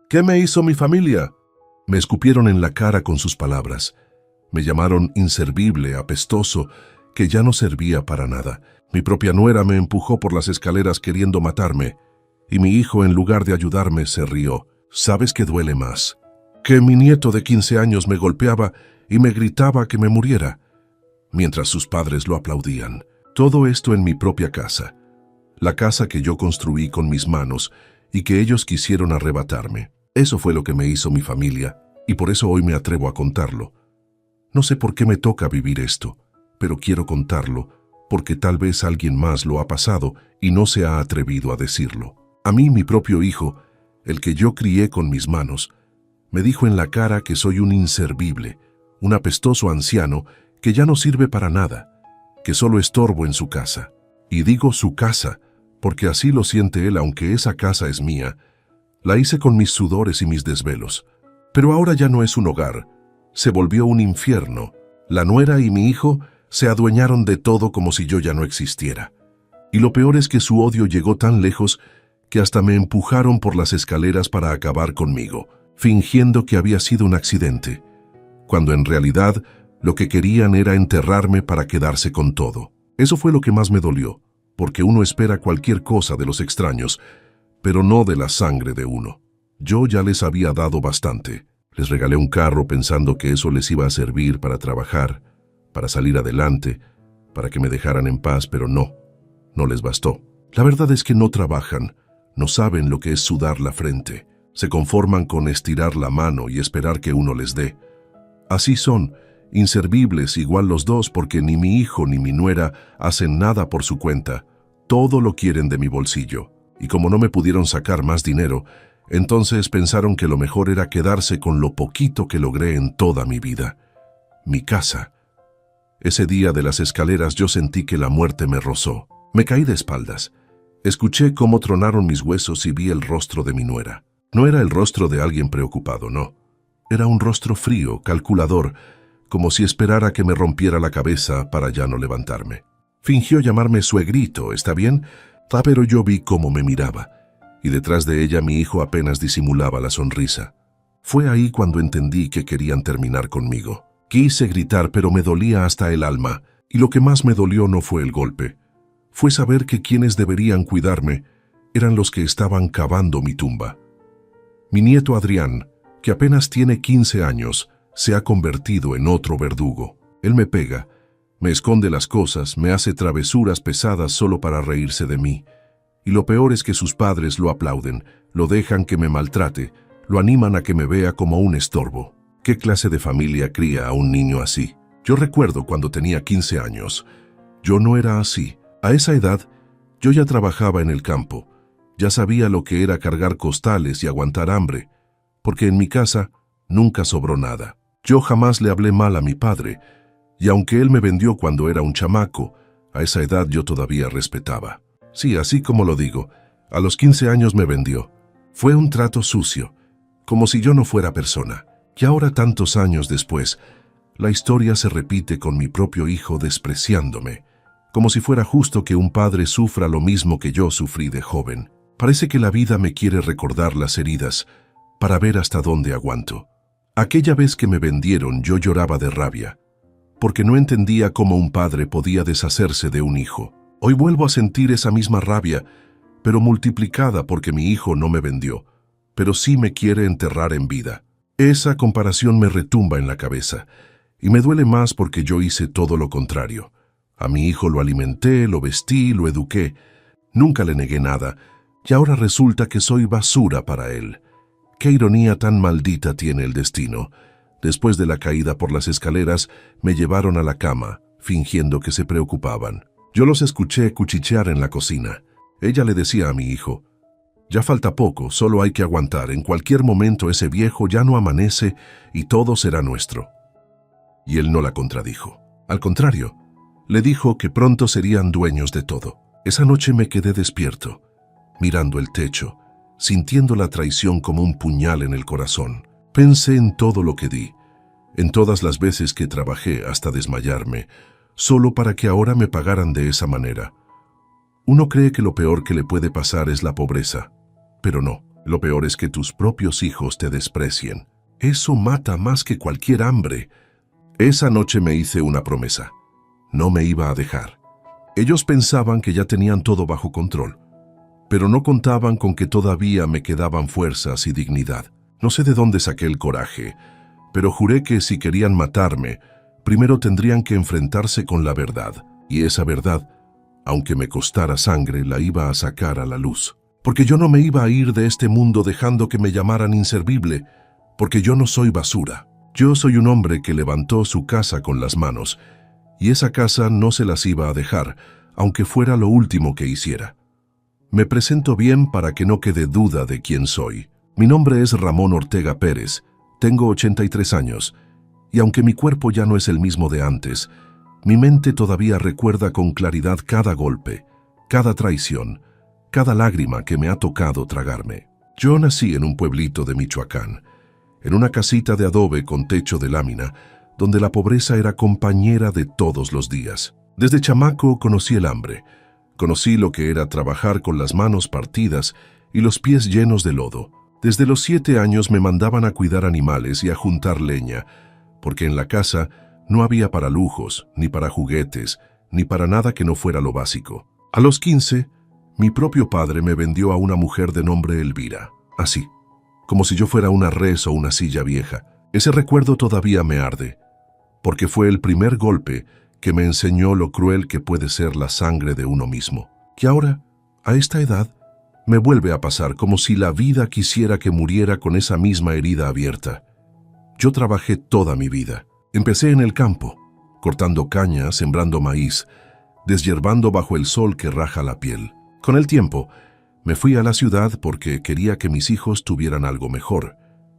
¿Qué me hizo mi familia? Me escupieron en la cara con sus palabras. Me llamaron inservible, apestoso, que ya no servía para nada. Mi propia nuera me empujó por las escaleras queriendo matarme, y mi hijo, en lugar de ayudarme, se rió. ¿Sabes qué duele más? Que mi nieto de 15 años me golpeaba y me gritaba que me muriera, mientras sus padres lo aplaudían. Todo esto en mi propia casa, la casa que yo construí con mis manos y que ellos quisieron arrebatarme. Eso fue lo que me hizo mi familia, y por eso hoy me atrevo a contarlo. No sé por qué me toca vivir esto, pero quiero contarlo, porque tal vez alguien más lo ha pasado y no se ha atrevido a decirlo. A mí, mi propio hijo, el que yo crié con mis manos, me dijo en la cara que soy un inservible, un apestoso anciano que ya no sirve para nada, que solo estorbo en su casa. Y digo su casa, porque así lo siente él, aunque esa casa es mía. La hice con mis sudores y mis desvelos. Pero ahora ya no es un hogar, se volvió un infierno. La nuera y mi hijo se adueñaron de todo como si yo ya no existiera. Y lo peor es que su odio llegó tan lejos que hasta me empujaron por las escaleras para acabar conmigo, fingiendo que había sido un accidente, cuando en realidad lo que querían era enterrarme para quedarse con todo. Eso fue lo que más me dolió, porque uno espera cualquier cosa de los extraños, pero no de la sangre de uno. Yo ya les había dado bastante. Les regalé un carro pensando que eso les iba a servir para trabajar, para salir adelante, para que me dejaran en paz, pero no les bastó. La verdad es que no trabajan, no saben lo que es sudar la frente. Se conforman con estirar la mano y esperar que uno les dé. Así son, inservibles igual los dos, porque ni mi hijo ni mi nuera hacen nada por su cuenta. Todo lo quieren de mi bolsillo. Y como no me pudieron sacar más dinero, entonces pensaron que lo mejor era quedarse con lo poquito que logré en toda mi vida. Mi casa. Ese día de las escaleras yo sentí que la muerte me rozó. Me caí de espaldas. Escuché cómo tronaron mis huesos y vi el rostro de mi nuera. No era el rostro de alguien preocupado, no. Era un rostro frío, calculador, como si esperara que me rompiera la cabeza para ya no levantarme. Fingió llamarme suegrito, ¿está bien? Pero yo vi cómo me miraba, y detrás de ella mi hijo apenas disimulaba la sonrisa. Fue ahí cuando entendí que querían terminar conmigo. Quise gritar, pero me dolía hasta el alma, y lo que más me dolió no fue el golpe. Fue saber que quienes deberían cuidarme eran los que estaban cavando mi tumba. Mi nieto Adrián, que apenas tiene 15 años, se ha convertido en otro verdugo. Él me pega, me esconde las cosas, me hace travesuras pesadas solo para reírse de mí. Y lo peor es que sus padres lo aplauden, lo dejan que me maltrate, lo animan a que me vea como un estorbo. ¿Qué clase de familia cría a un niño así? Yo recuerdo cuando tenía 15 años. Yo no era así. A esa edad, yo ya trabajaba en el campo. Ya sabía lo que era cargar costales y aguantar hambre, porque en mi casa nunca sobró nada. Yo jamás le hablé mal a mi padre, y aunque él me vendió cuando era un chamaco, a esa edad yo todavía respetaba. Sí, así como lo digo, a los 15 años me vendió. Fue un trato sucio, como si yo no fuera persona. Y ahora, tantos años después, la historia se repite con mi propio hijo despreciándome, como si fuera justo que un padre sufra lo mismo que yo sufrí de joven. Parece que la vida me quiere recordar las heridas para ver hasta dónde aguanto. Aquella vez que me vendieron yo lloraba de rabia, porque no entendía cómo un padre podía deshacerse de un hijo. Hoy vuelvo a sentir esa misma rabia, pero multiplicada porque mi hijo no me vendió, pero sí me quiere enterrar en vida. Esa comparación me retumba en la cabeza, y me duele más porque yo hice todo lo contrario. A mi hijo lo alimenté, lo vestí, lo eduqué. Nunca le negué nada, y ahora resulta que soy basura para él. Qué ironía tan maldita tiene el destino. Después de la caída por las escaleras, me llevaron a la cama, fingiendo que se preocupaban. Yo los escuché cuchichear en la cocina. Ella le decía a mi hijo: «Ya falta poco, solo hay que aguantar. En cualquier momento ese viejo ya no amanece y todo será nuestro». Y él no la contradijo. Al contrario, le dijo que pronto serían dueños de todo. Esa noche me quedé despierto, mirando el techo, sintiendo la traición como un puñal en el corazón. Pensé en todo lo que di, en todas las veces que trabajé hasta desmayarme, solo para que ahora me pagaran de esa manera. Uno cree que lo peor que le puede pasar es la pobreza, pero no. Lo peor es que tus propios hijos te desprecien. Eso mata más que cualquier hambre. Esa noche me hice una promesa. No me iba a dejar. Ellos pensaban que ya tenían todo bajo control, pero no contaban con que todavía me quedaban fuerzas y dignidad. No sé de dónde saqué el coraje, pero juré que si querían matarme, primero tendrían que enfrentarse con la verdad, y esa verdad, aunque me costara sangre, la iba a sacar a la luz. Porque yo no me iba a ir de este mundo dejando que me llamaran inservible, porque yo no soy basura. Yo soy un hombre que levantó su casa con las manos, y esa casa no se las iba a dejar, aunque fuera lo último que hiciera. Me presento bien para que no quede duda de quién soy. Mi nombre es Ramón Ortega Pérez, tengo 83 años, y aunque mi cuerpo ya no es el mismo de antes, mi mente todavía recuerda con claridad cada golpe, cada traición, cada lágrima que me ha tocado tragarme. Yo nací en un pueblito de Michoacán, en una casita de adobe con techo de lámina, donde la pobreza era compañera de todos los días. Desde chamaco conocí el hambre, conocí lo que era trabajar con las manos partidas y los pies llenos de lodo. Desde los 7 años me mandaban a cuidar animales y a juntar leña, porque en la casa no había para lujos, ni para juguetes, ni para nada que no fuera lo básico. A los 15, mi propio padre me vendió a una mujer de nombre Elvira, así, como si yo fuera una res o una silla vieja. Ese recuerdo todavía me arde, porque fue el primer golpe que me enseñó lo cruel que puede ser la sangre de uno mismo, que ahora, a esta edad, me vuelve a pasar como si la vida quisiera que muriera con esa misma herida abierta. Yo trabajé toda mi vida. Empecé en el campo, cortando caña, sembrando maíz, deshierbando bajo el sol que raja la piel. Con el tiempo, me fui a la ciudad porque quería que mis hijos tuvieran algo mejor,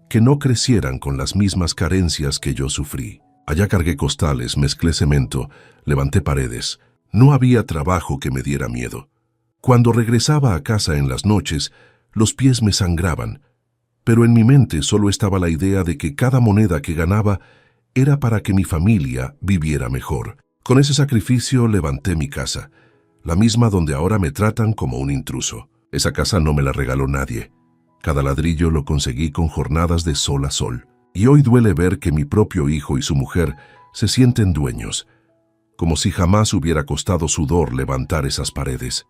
que no crecieran con las mismas carencias que yo sufrí. Allá cargué costales, mezclé cemento, levanté paredes. No había trabajo que me diera miedo. Cuando regresaba a casa en las noches, los pies me sangraban, pero en mi mente solo estaba la idea de que cada moneda que ganaba era para que mi familia viviera mejor. Con ese sacrificio levanté mi casa, la misma donde ahora me tratan como un intruso. Esa casa no me la regaló nadie. Cada ladrillo lo conseguí con jornadas de sol a sol. Y hoy duele ver que mi propio hijo y su mujer se sienten dueños, como si jamás hubiera costado sudor levantar esas paredes.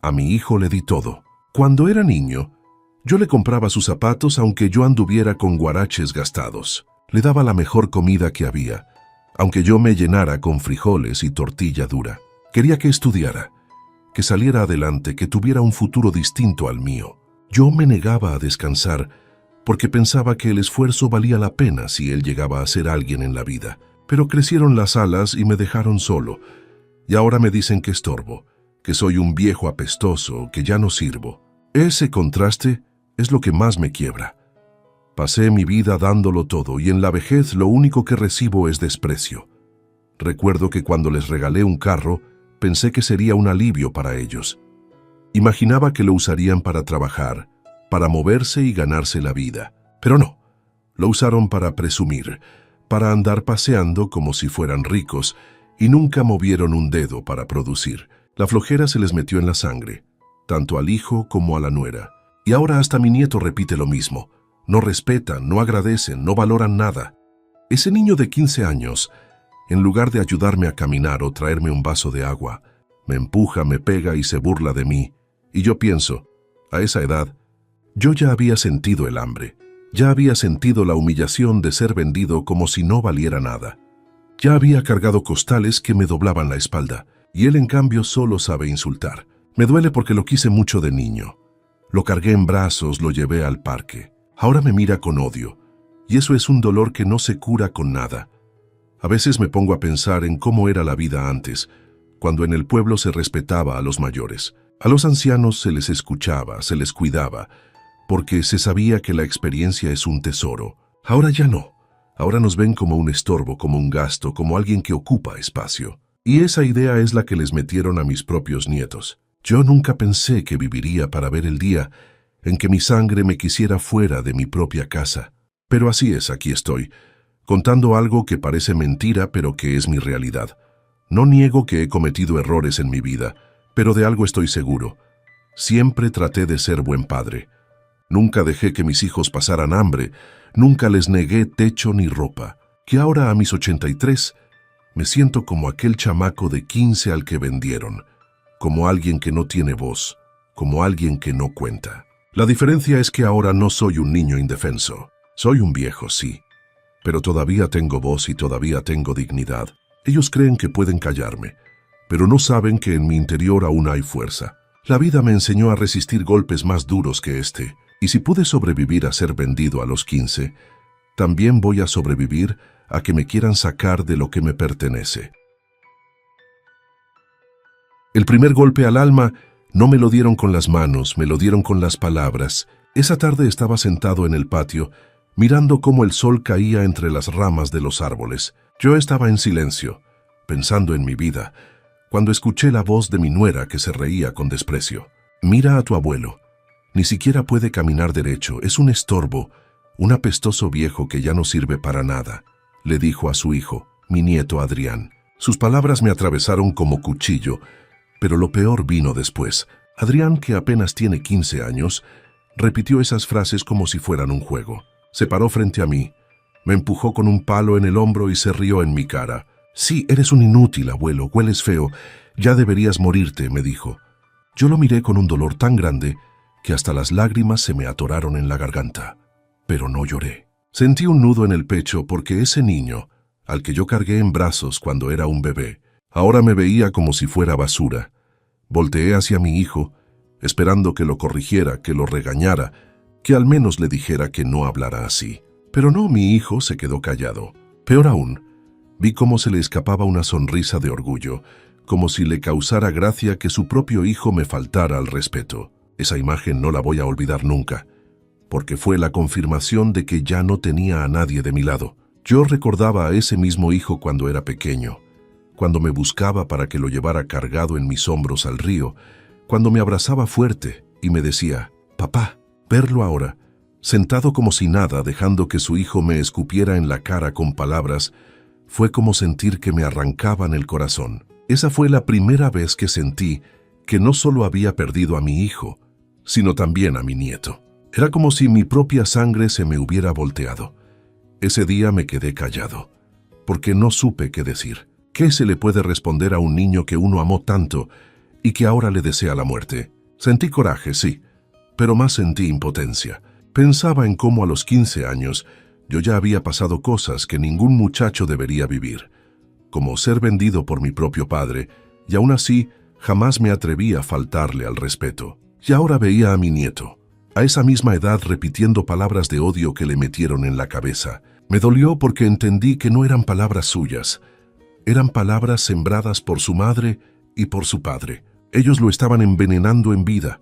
A mi hijo le di todo. Cuando era niño, yo le compraba sus zapatos aunque yo anduviera con guaraches gastados. Le daba la mejor comida que había, aunque yo me llenara con frijoles y tortilla dura. Quería que estudiara, que saliera adelante, que tuviera un futuro distinto al mío. Yo me negaba a descansar porque pensaba que el esfuerzo valía la pena si él llegaba a ser alguien en la vida. Pero crecieron las alas y me dejaron solo, y ahora me dicen que estorbo, que soy un viejo apestoso, que ya no sirvo. Ese contraste es lo que más me quiebra. Pasé mi vida dándolo todo y en la vejez lo único que recibo es desprecio. Recuerdo que cuando les regalé un carro, pensé que sería un alivio para ellos. Imaginaba que lo usarían para trabajar, para moverse y ganarse la vida. Pero no, lo usaron para presumir, para andar paseando como si fueran ricos, y nunca movieron un dedo para producir. La flojera se les metió en la sangre, tanto al hijo como a la nuera. Y ahora hasta mi nieto repite lo mismo. No respetan, no agradecen, no valoran nada. Ese niño de 15 años, en lugar de ayudarme a caminar o traerme un vaso de agua, me empuja, me pega y se burla de mí. Y yo pienso, a esa edad, yo ya había sentido el hambre. Ya había sentido la humillación de ser vendido como si no valiera nada. Ya había cargado costales que me doblaban la espalda, y él en cambio solo sabe insultar. Me duele porque lo quise mucho de niño. Lo cargué en brazos, lo llevé al parque. Ahora me mira con odio, y eso es un dolor que no se cura con nada. A veces me pongo a pensar en cómo era la vida antes, cuando en el pueblo se respetaba a los mayores. A los ancianos se les escuchaba, se les cuidaba, porque se sabía que la experiencia es un tesoro. Ahora ya no. Ahora nos ven como un estorbo, como un gasto, como alguien que ocupa espacio. Y esa idea es la que les metieron a mis propios nietos. Yo nunca pensé que viviría para ver el día en que mi sangre me quisiera fuera de mi propia casa. Pero así es, aquí estoy, contando algo que parece mentira, pero que es mi realidad. No niego que he cometido errores en mi vida, pero de algo estoy seguro. Siempre traté de ser buen padre. Nunca dejé que mis hijos pasaran hambre, nunca les negué techo ni ropa. Que ahora a mis 83 me siento como aquel chamaco de 15 al que vendieron, como alguien que no tiene voz, como alguien que no cuenta. La diferencia es que ahora no soy un niño indefenso. Soy un viejo, sí, pero todavía tengo voz y todavía tengo dignidad. Ellos creen que pueden callarme, pero no saben que en mi interior aún hay fuerza. La vida me enseñó a resistir golpes más duros que este, y si pude sobrevivir a ser vendido a los 15, también voy a sobrevivir a que me quieran sacar de lo que me pertenece. El primer golpe al alma no me lo dieron con las manos, me lo dieron con las palabras. Esa tarde estaba sentado en el patio, mirando cómo el sol caía entre las ramas de los árboles. Yo estaba en silencio, pensando en mi vida, cuando escuché la voz de mi nuera que se reía con desprecio. Mira a tu abuelo. Ni siquiera puede caminar derecho, es un estorbo, un apestoso viejo que ya no sirve para nada, le dijo a su hijo, mi nieto Adrián. Sus palabras me atravesaron como cuchillo, pero lo peor vino después. Adrián, que apenas tiene 15 años, repitió esas frases como si fueran un juego. Se paró frente a mí, me empujó con un palo en el hombro y se rió en mi cara. Sí, eres un inútil, abuelo, hueles feo, ya deberías morirte, me dijo. Yo lo miré con un dolor tan grande que hasta las lágrimas se me atoraron en la garganta. Pero no lloré. Sentí un nudo en el pecho porque ese niño, al que yo cargué en brazos cuando era un bebé, ahora me veía como si fuera basura. Volteé hacia mi hijo, esperando que lo corrigiera, que lo regañara, que al menos le dijera que no hablara así. Pero no, mi hijo se quedó callado. Peor aún, vi cómo se le escapaba una sonrisa de orgullo, como si le causara gracia que su propio hijo me faltara al respeto. Esa imagen no la voy a olvidar nunca, porque fue la confirmación de que ya no tenía a nadie de mi lado. Yo recordaba a ese mismo hijo cuando era pequeño, cuando me buscaba para que lo llevara cargado en mis hombros al río, cuando me abrazaba fuerte y me decía, papá. Verlo ahora, sentado como si nada, dejando que su hijo me escupiera en la cara con palabras, fue como sentir que me arrancaban el corazón. Esa fue la primera vez que sentí que no solo había perdido a mi hijo, sino también a mi nieto. Era como si mi propia sangre se me hubiera volteado. Ese día me quedé callado, porque no supe qué decir. ¿Qué se le puede responder a un niño que uno amó tanto y que ahora le desea la muerte? Sentí coraje, sí, pero más sentí impotencia. Pensaba en cómo a los 15 años yo ya había pasado cosas que ningún muchacho debería vivir, como ser vendido por mi propio padre, y aún así jamás me atreví a faltarle al respeto. Y ahora veía a mi nieto, a esa misma edad, repitiendo palabras de odio que le metieron en la cabeza. Me dolió porque entendí que no eran palabras suyas, eran palabras sembradas por su madre y por su padre. Ellos lo estaban envenenando en vida,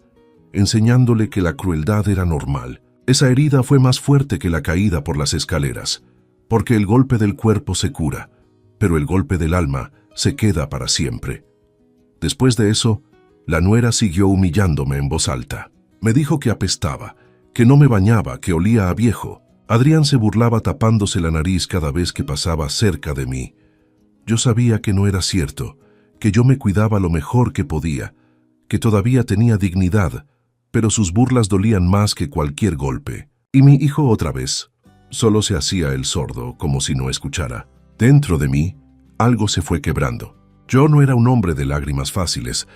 enseñándole que la crueldad era normal. Esa herida fue más fuerte que la caída por las escaleras, porque el golpe del cuerpo se cura, pero el golpe del alma se queda para siempre. Después de eso, la nuera siguió humillándome en voz alta. Me dijo que apestaba, que no me bañaba, que olía a viejo. Adrián se burlaba tapándose la nariz cada vez que pasaba cerca de mí. Yo sabía que no era cierto, que yo me cuidaba lo mejor que podía, que todavía tenía dignidad, pero sus burlas dolían más que cualquier golpe. Y mi hijo otra vez solo se hacía el sordo, como si no escuchara. Dentro de mí, algo se fue quebrando. Yo no era un hombre de lágrimas fáciles,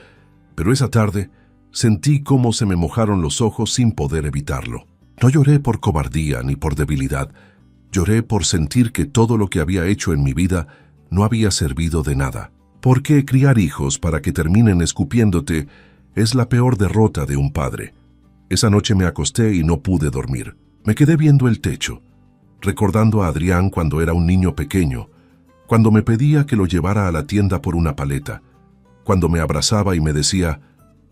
pero esa tarde sentí cómo se me mojaron los ojos sin poder evitarlo. No lloré por cobardía ni por debilidad. Lloré por sentir que todo lo que había hecho en mi vida no había servido de nada. Porque criar hijos para que terminen escupiéndote es la peor derrota de un padre. Esa noche me acosté y no pude dormir. Me quedé viendo el techo, recordando a Adrián cuando era un niño pequeño, cuando me pedía que lo llevara a la tienda por una paleta, cuando me abrazaba y me decía,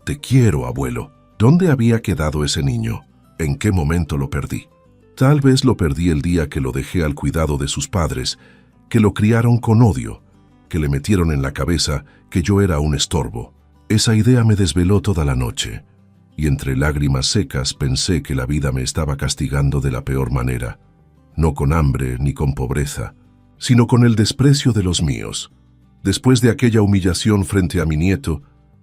«Te quiero, abuelo». ¿Dónde había quedado ese niño? ¿En qué momento lo perdí? Tal vez lo perdí el día que lo dejé al cuidado de sus padres, que lo criaron con odio, que le metieron en la cabeza que yo era un estorbo. Esa idea me desveló toda la noche, y entre lágrimas secas pensé que la vida me estaba castigando de la peor manera, no con hambre ni con pobreza, sino con el desprecio de los míos. Después de aquella humillación frente a mi nieto,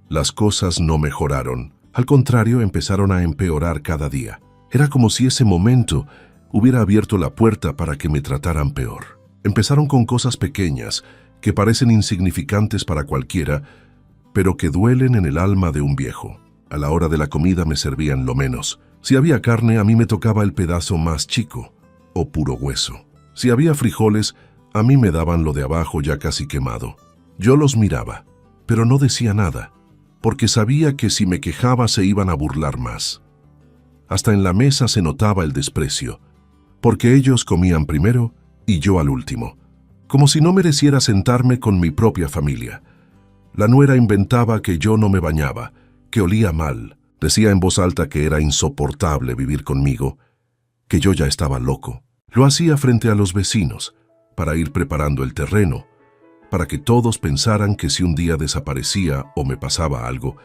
las cosas no mejoraron. Al contrario, empezaron a empeorar cada día. Era como si ese momento hubiera abierto la puerta para que me trataran peor. Empezaron con cosas pequeñas que parecen insignificantes para cualquiera, pero que duelen en el alma de un viejo. A la hora de la comida me servían lo menos. Si había carne, a mí me tocaba el pedazo más chico, o puro hueso. Si había frijoles, a mí me daban lo de abajo ya casi quemado. Yo los miraba, pero no decía nada, porque sabía que si me quejaba se iban a burlar más. Hasta en la mesa se notaba el desprecio, porque ellos comían primero y yo al último, como si no mereciera sentarme con mi propia familia. La nuera inventaba que yo no me bañaba, que olía mal. Decía en voz alta que era insoportable vivir conmigo, que yo ya estaba loco. Lo hacía frente a los vecinos, para ir preparando el terreno, para que todos pensaran que si un día desaparecía o me pasaba algo,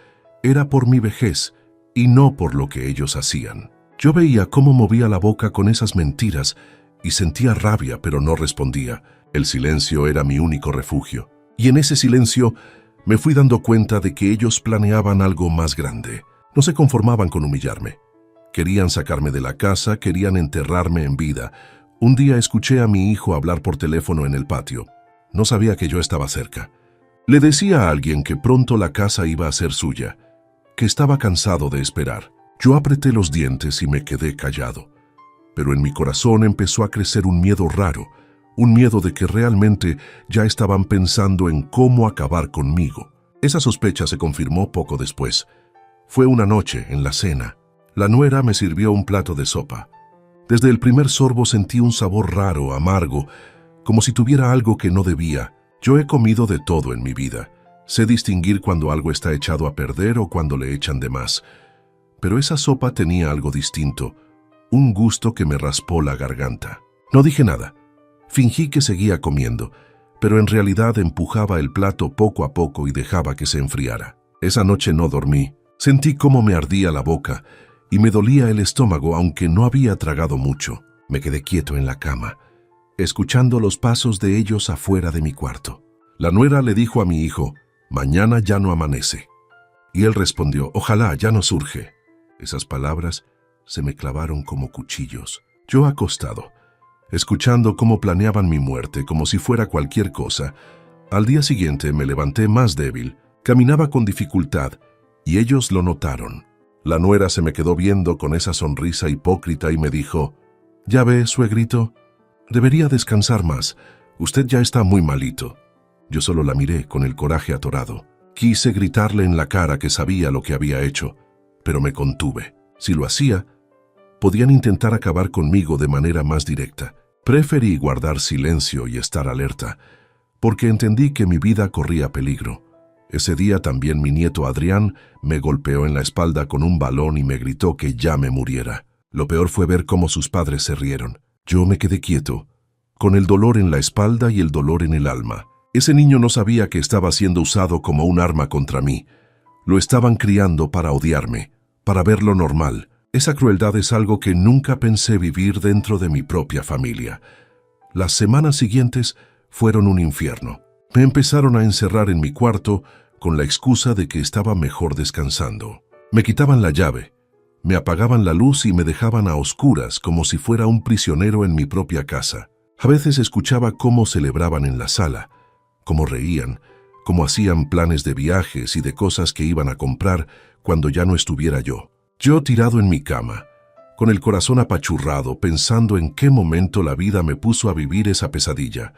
era por mi vejez y no por lo que ellos hacían. Yo veía cómo movía la boca con esas mentiras y sentía rabia, pero no respondía. El silencio era mi único refugio. Y en ese silencio me fui dando cuenta de que ellos planeaban algo más grande. No se conformaban con humillarme. Querían sacarme de la casa, querían enterrarme en vida. Un día escuché a mi hijo hablar por teléfono en el patio. No sabía que yo estaba cerca. Le decía a alguien que pronto la casa iba a ser suya, que estaba cansado de esperar. Yo apreté los dientes y me quedé callado. Pero en mi corazón empezó a crecer un miedo raro, un miedo de que realmente ya estaban pensando en cómo acabar conmigo. Esa sospecha se confirmó poco después. Fue una noche, en la cena. La nuera me sirvió un plato de sopa. Desde el primer sorbo sentí un sabor raro, amargo, como si tuviera algo que no debía. Yo he comido de todo en mi vida. Sé distinguir cuando algo está echado a perder o cuando le echan de más. Pero esa sopa tenía algo distinto, un gusto que me raspó la garganta. No dije nada. Fingí que seguía comiendo, pero en realidad empujaba el plato poco a poco y dejaba que se enfriara. Esa noche no dormí. Sentí cómo me ardía la boca y me dolía el estómago, aunque no había tragado mucho. Me quedé quieto en la cama, escuchando los pasos de ellos afuera de mi cuarto. La nuera le dijo a mi hijo, «Mañana ya no amanece». Y él respondió, «Ojalá ya no surge». Esas palabras se me clavaron como cuchillos. Yo acostado, escuchando cómo planeaban mi muerte como si fuera cualquier cosa. Al día siguiente me levanté más débil, caminaba con dificultad y ellos lo notaron. La nuera se me quedó viendo con esa sonrisa hipócrita y me dijo, «Ya ve, suegrito, debería descansar más. Usted ya está muy malito». Yo solo la miré con el coraje atorado. Quise gritarle en la cara que sabía lo que había hecho, pero me contuve. Si lo hacía, podían intentar acabar conmigo de manera más directa. Preferí guardar silencio y estar alerta, porque entendí que mi vida corría peligro. Ese día también mi nieto Adrián me golpeó en la espalda con un balón y me gritó que ya me muriera. Lo peor fue ver cómo sus padres se rieron. Yo me quedé quieto, con el dolor en la espalda y el dolor en el alma. Ese niño no sabía que estaba siendo usado como un arma contra mí. Lo estaban criando para odiarme, para verlo normal. Esa crueldad es algo que nunca pensé vivir dentro de mi propia familia. Las semanas siguientes fueron un infierno. Me empezaron a encerrar en mi cuarto con la excusa de que estaba mejor descansando. Me quitaban la llave, me apagaban la luz y me dejaban a oscuras como si fuera un prisionero en mi propia casa. A veces escuchaba cómo celebraban en la sala, cómo reían, cómo hacían planes de viajes y de cosas que iban a comprar cuando ya no estuviera yo. Yo tirado en mi cama, con el corazón apachurrado, pensando en qué momento la vida me puso a vivir esa pesadilla.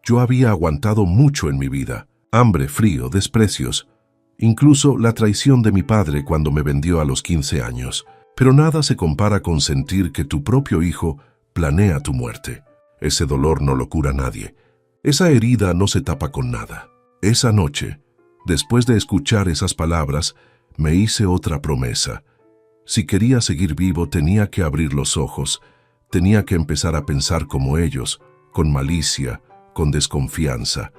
Yo había aguantado mucho en mi vida, hambre, frío, desprecios, incluso la traición de mi padre cuando me vendió a los 15 años. Pero nada se compara con sentir que tu propio hijo planea tu muerte. Ese dolor no lo cura nadie. Esa herida no se tapa con nada. Esa noche, después de escuchar esas palabras, me hice otra promesa. Si quería seguir vivo, tenía que abrir los ojos, tenía que empezar a pensar como ellos, con malicia, con desconfianza,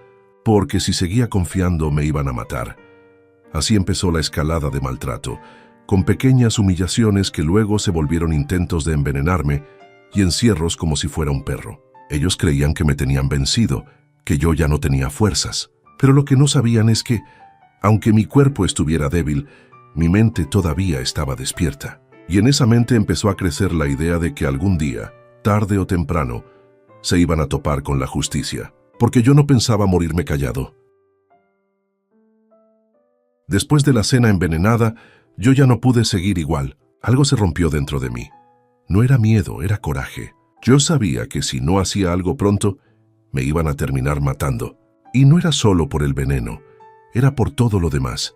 porque si seguía confiando me iban a matar. Así empezó la escalada de maltrato, con pequeñas humillaciones que luego se volvieron intentos de envenenarme y encierros como si fuera un perro. Ellos creían que me tenían vencido, que yo ya no tenía fuerzas, pero lo que no sabían es que, aunque mi cuerpo estuviera débil, mi mente todavía estaba despierta. Y en esa mente empezó a crecer la idea de que algún día, tarde o temprano, se iban a topar con la justicia, porque yo no pensaba morirme callado. Después de la cena envenenada, yo ya no pude seguir igual. Algo se rompió dentro de mí. No era miedo, era coraje. Yo sabía que si no hacía algo pronto, me iban a terminar matando. Y no era solo por el veneno, era por todo lo demás.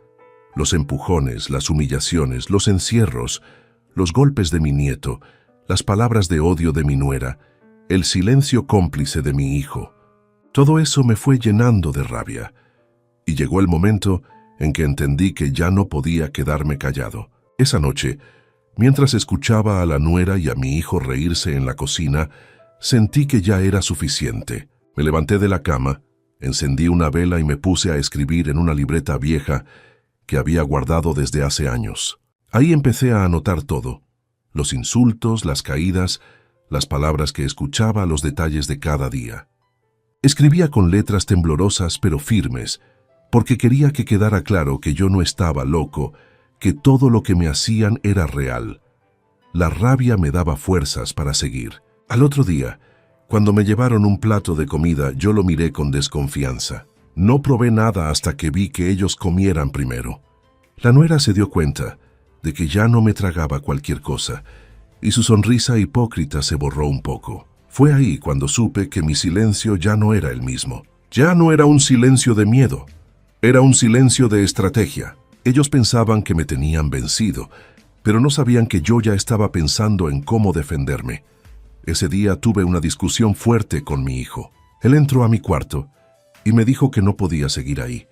Los empujones, las humillaciones, los encierros, los golpes de mi nieto, las palabras de odio de mi nuera, el silencio cómplice de mi hijo. Todo eso me fue llenando de rabia. Y llegó el momento en que entendí que ya no podía quedarme callado. Esa noche, mientras escuchaba a la nuera y a mi hijo reírse en la cocina, sentí que ya era suficiente. Me levanté de la cama, encendí una vela y me puse a escribir en una libreta vieja que había guardado desde hace años. Ahí empecé a anotar todo: los insultos, las caídas, las palabras que escuchaba, los detalles de cada día. Escribía con letras temblorosas pero firmes, porque quería que quedara claro que yo no estaba loco, que todo lo que me hacían era real. La rabia me daba fuerzas para seguir. Al otro día, cuando me llevaron un plato de comida, yo lo miré con desconfianza. No probé nada hasta que vi que ellos comieran primero. La nuera se dio cuenta de que ya no me tragaba cualquier cosa, y su sonrisa hipócrita se borró un poco. Fue ahí cuando supe que mi silencio ya no era el mismo. Ya no era un silencio de miedo. Era un silencio de estrategia. Ellos pensaban que me tenían vencido, pero no sabían que yo ya estaba pensando en cómo defenderme. Ese día tuve una discusión fuerte con mi hijo. Él entró a mi cuarto y me dijo que no podía seguir ahí,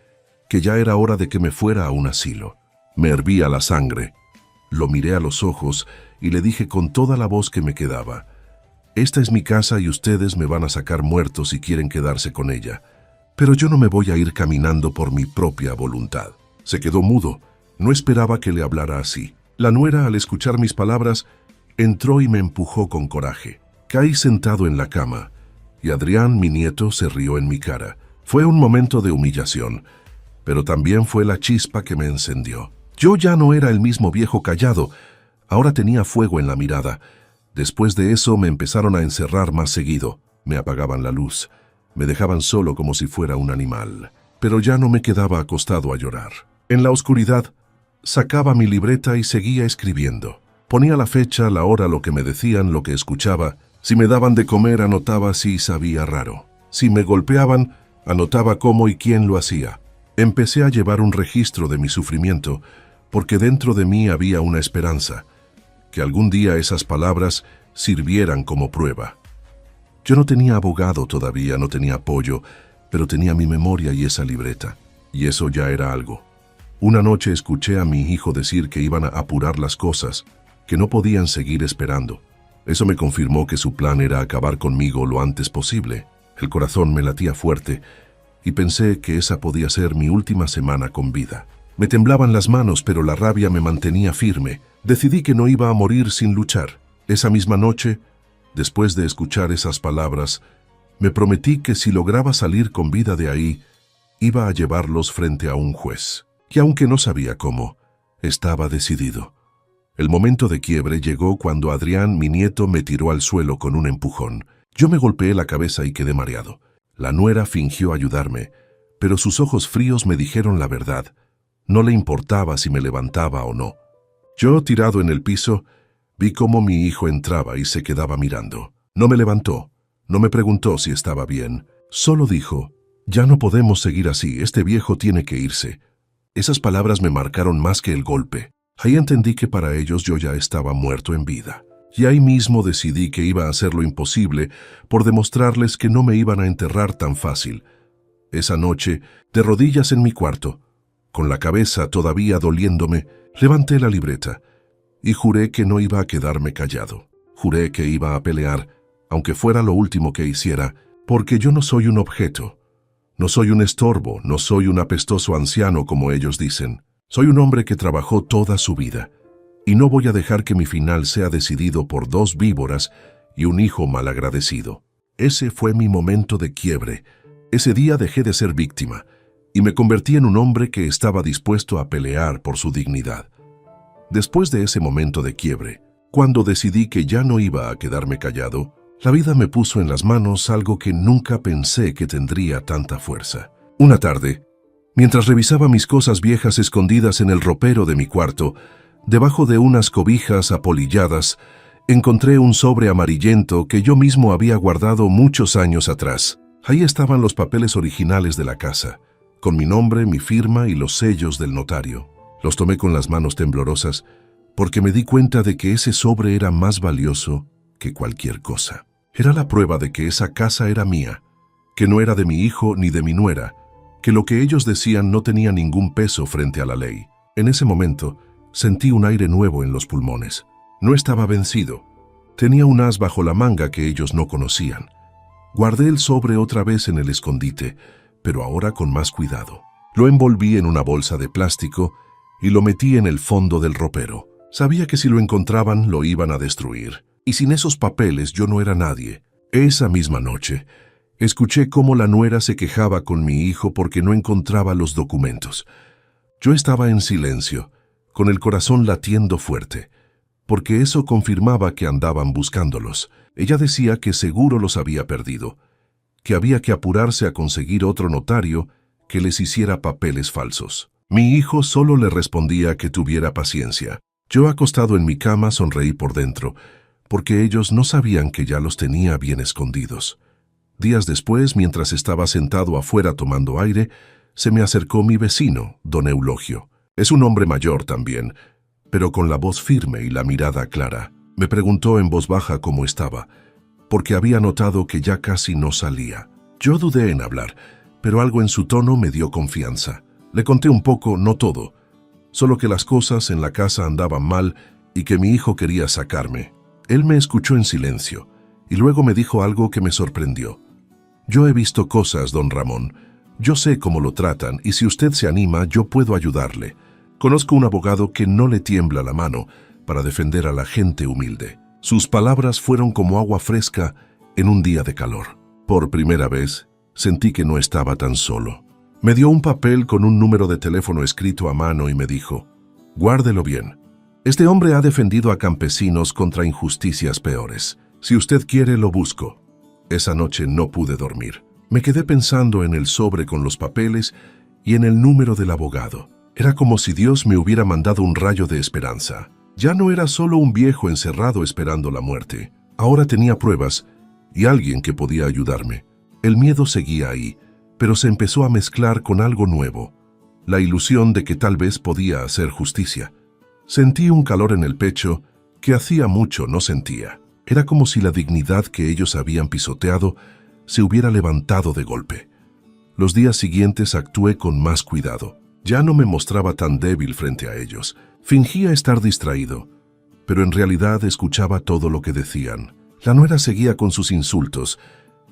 que ya era hora de que me fuera a un asilo. Me hervía la sangre. Lo miré a los ojos y le dije con toda la voz que me quedaba: «Esta es mi casa y ustedes me van a sacar muerto si quieren quedarse con ella. Pero yo no me voy a ir caminando por mi propia voluntad». Se quedó mudo. No esperaba que le hablara así. La nuera, al escuchar mis palabras, entró y me empujó con coraje. Caí sentado en la cama, y Adrián, mi nieto, se rió en mi cara. Fue un momento de humillación, pero también fue la chispa que me encendió. Yo ya no era el mismo viejo callado, ahora tenía fuego en la mirada. Después de eso me empezaron a encerrar más seguido. Me apagaban la luz, me dejaban solo como si fuera un animal. Pero ya no me quedaba acostado a llorar. En la oscuridad, sacaba mi libreta y seguía escribiendo. Ponía la fecha, la hora, lo que me decían, lo que escuchaba. Si me daban de comer, anotaba si sabía raro. Si me golpeaban, anotaba cómo y quién lo hacía. Empecé a llevar un registro de mi sufrimiento, porque dentro de mí había una esperanza, que algún día esas palabras sirvieran como prueba. Yo no tenía abogado todavía, no tenía apoyo, pero tenía mi memoria y esa libreta, y eso ya era algo. Una noche escuché a mi hijo decir que iban a apurar las cosas, que no podían seguir esperando. Eso me confirmó que su plan era acabar conmigo lo antes posible. El corazón me latía fuerte y pensé que esa podía ser mi última semana con vida. Me temblaban las manos, pero la rabia me mantenía firme. Decidí que no iba a morir sin luchar. Esa misma noche, después de escuchar esas palabras, me prometí que si lograba salir con vida de ahí, iba a llevarlos frente a un juez. Y aunque no sabía cómo, estaba decidido. El momento de quiebre llegó cuando Adrián, mi nieto, me tiró al suelo con un empujón. Yo me golpeé la cabeza y quedé mareado. La nuera fingió ayudarme, pero sus ojos fríos me dijeron la verdad. No le importaba si me levantaba o no. Yo, tirado en el piso, vi cómo mi hijo entraba y se quedaba mirando. No me levantó, no me preguntó si estaba bien. Solo dijo: «Ya no podemos seguir así, este viejo tiene que irse». Esas palabras me marcaron más que el golpe. Ahí entendí que para ellos yo ya estaba muerto en vida. Y ahí mismo decidí que iba a hacer lo imposible por demostrarles que no me iban a enterrar tan fácil. Esa noche, de rodillas en mi cuarto, con la cabeza todavía doliéndome, levanté la libreta y juré que no iba a quedarme callado. Juré que iba a pelear, aunque fuera lo último que hiciera, porque yo no soy un objeto. No soy un estorbo, no soy un apestoso anciano como ellos dicen. Soy un hombre que trabajó toda su vida, y no voy a dejar que mi final sea decidido por 2 víboras y un hijo malagradecido. Ese fue mi momento de quiebre. Ese día dejé de ser víctima, y me convertí en un hombre que estaba dispuesto a pelear por su dignidad. Después de ese momento de quiebre, cuando decidí que ya no iba a quedarme callado, la vida me puso en las manos algo que nunca pensé que tendría tanta fuerza. Una tarde, mientras revisaba mis cosas viejas escondidas en el ropero de mi cuarto, debajo de unas cobijas apolilladas, encontré un sobre amarillento que yo mismo había guardado muchos años atrás. Ahí estaban los papeles originales de la casa, con mi nombre, mi firma y los sellos del notario. Los tomé con las manos temblorosas, porque me di cuenta de que ese sobre era más valioso que cualquier cosa. Era la prueba de que esa casa era mía, que no era de mi hijo ni de mi nuera, que lo que ellos decían no tenía ningún peso frente a la ley. En ese momento, sentí un aire nuevo en los pulmones. No estaba vencido. Tenía un as bajo la manga que ellos no conocían. Guardé el sobre otra vez en el escondite, pero ahora con más cuidado. Lo envolví en una bolsa de plástico y lo metí en el fondo del ropero. Sabía que si lo encontraban lo iban a destruir, y sin esos papeles yo no era nadie. Esa misma noche, escuché cómo la nuera se quejaba con mi hijo porque no encontraba los documentos. Yo estaba en silencio, con el corazón latiendo fuerte, porque eso confirmaba que andaban buscándolos. Ella decía que seguro los había perdido, que había que apurarse a conseguir otro notario que les hiciera papeles falsos. Mi hijo solo le respondía que tuviera paciencia. Yo, acostado en mi cama, sonreí por dentro, porque ellos no sabían que ya los tenía bien escondidos. Días después, mientras estaba sentado afuera tomando aire, se me acercó mi vecino, don Eulogio. Es un hombre mayor también, pero con la voz firme y la mirada clara. Me preguntó en voz baja cómo estaba, porque había notado que ya casi no salía. Yo dudé en hablar, pero algo en su tono me dio confianza. Le conté un poco, no todo, solo que las cosas en la casa andaban mal y que mi hijo quería sacarme. Él me escuchó en silencio y luego me dijo algo que me sorprendió. Yo he visto cosas, don Ramón. Yo sé cómo lo tratan y si usted se anima, yo puedo ayudarle. Conozco un abogado que no le tiembla la mano para defender a la gente humilde. Sus palabras fueron como agua fresca en un día de calor. Por primera vez, sentí que no estaba tan solo. Me dio un papel con un número de teléfono escrito a mano y me dijo: «Guárdelo bien. Este hombre ha defendido a campesinos contra injusticias peores. Si usted quiere, lo busco». Esa noche no pude dormir. Me quedé pensando en el sobre con los papeles y en el número del abogado. Era como si Dios me hubiera mandado un rayo de esperanza. Ya no era solo un viejo encerrado esperando la muerte. Ahora tenía pruebas y alguien que podía ayudarme. El miedo seguía ahí, pero se empezó a mezclar con algo nuevo, la ilusión de que tal vez podía hacer justicia. Sentí un calor en el pecho que hacía mucho no sentía. Era como si la dignidad que ellos habían pisoteado se hubiera levantado de golpe. Los días siguientes actué con más cuidado. Ya no me mostraba tan débil frente a ellos. Fingía estar distraído, pero en realidad escuchaba todo lo que decían. La nuera seguía con sus insultos,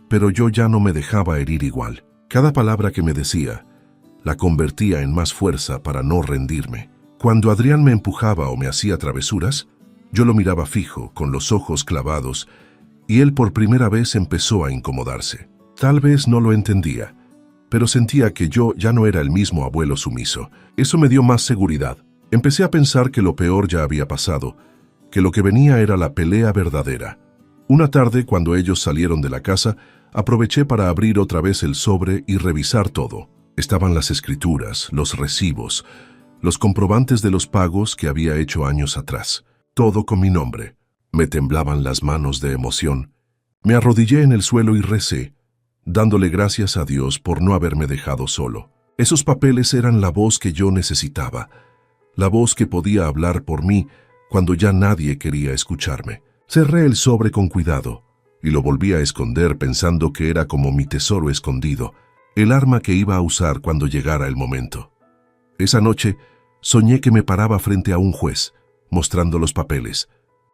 pero yo ya no me dejaba herir igual. Cada palabra que me decía, la convertía en más fuerza para no rendirme. Cuando Adrián me empujaba o me hacía travesuras, yo lo miraba fijo, con los ojos clavados, y él por primera vez empezó a incomodarse. Tal vez no lo entendía, pero sentía que yo ya no era el mismo abuelo sumiso. Eso me dio más seguridad. Empecé a pensar que lo peor ya había pasado, que lo que venía era la pelea verdadera. Una tarde, cuando ellos salieron de la casa, aproveché para abrir otra vez el sobre y revisar todo. Estaban las escrituras, los recibos, los comprobantes de los pagos que había hecho años atrás. Todo con mi nombre. Me temblaban las manos de emoción. Me arrodillé en el suelo y recé, dándole gracias a Dios por no haberme dejado solo. Esos papeles eran la voz que yo necesitaba, la voz que podía hablar por mí cuando ya nadie quería escucharme. Cerré el sobre con cuidado y lo volví a esconder pensando que era como mi tesoro escondido, el arma que iba a usar cuando llegara el momento. Esa noche soñé que me paraba frente a un juez, mostrando los papeles,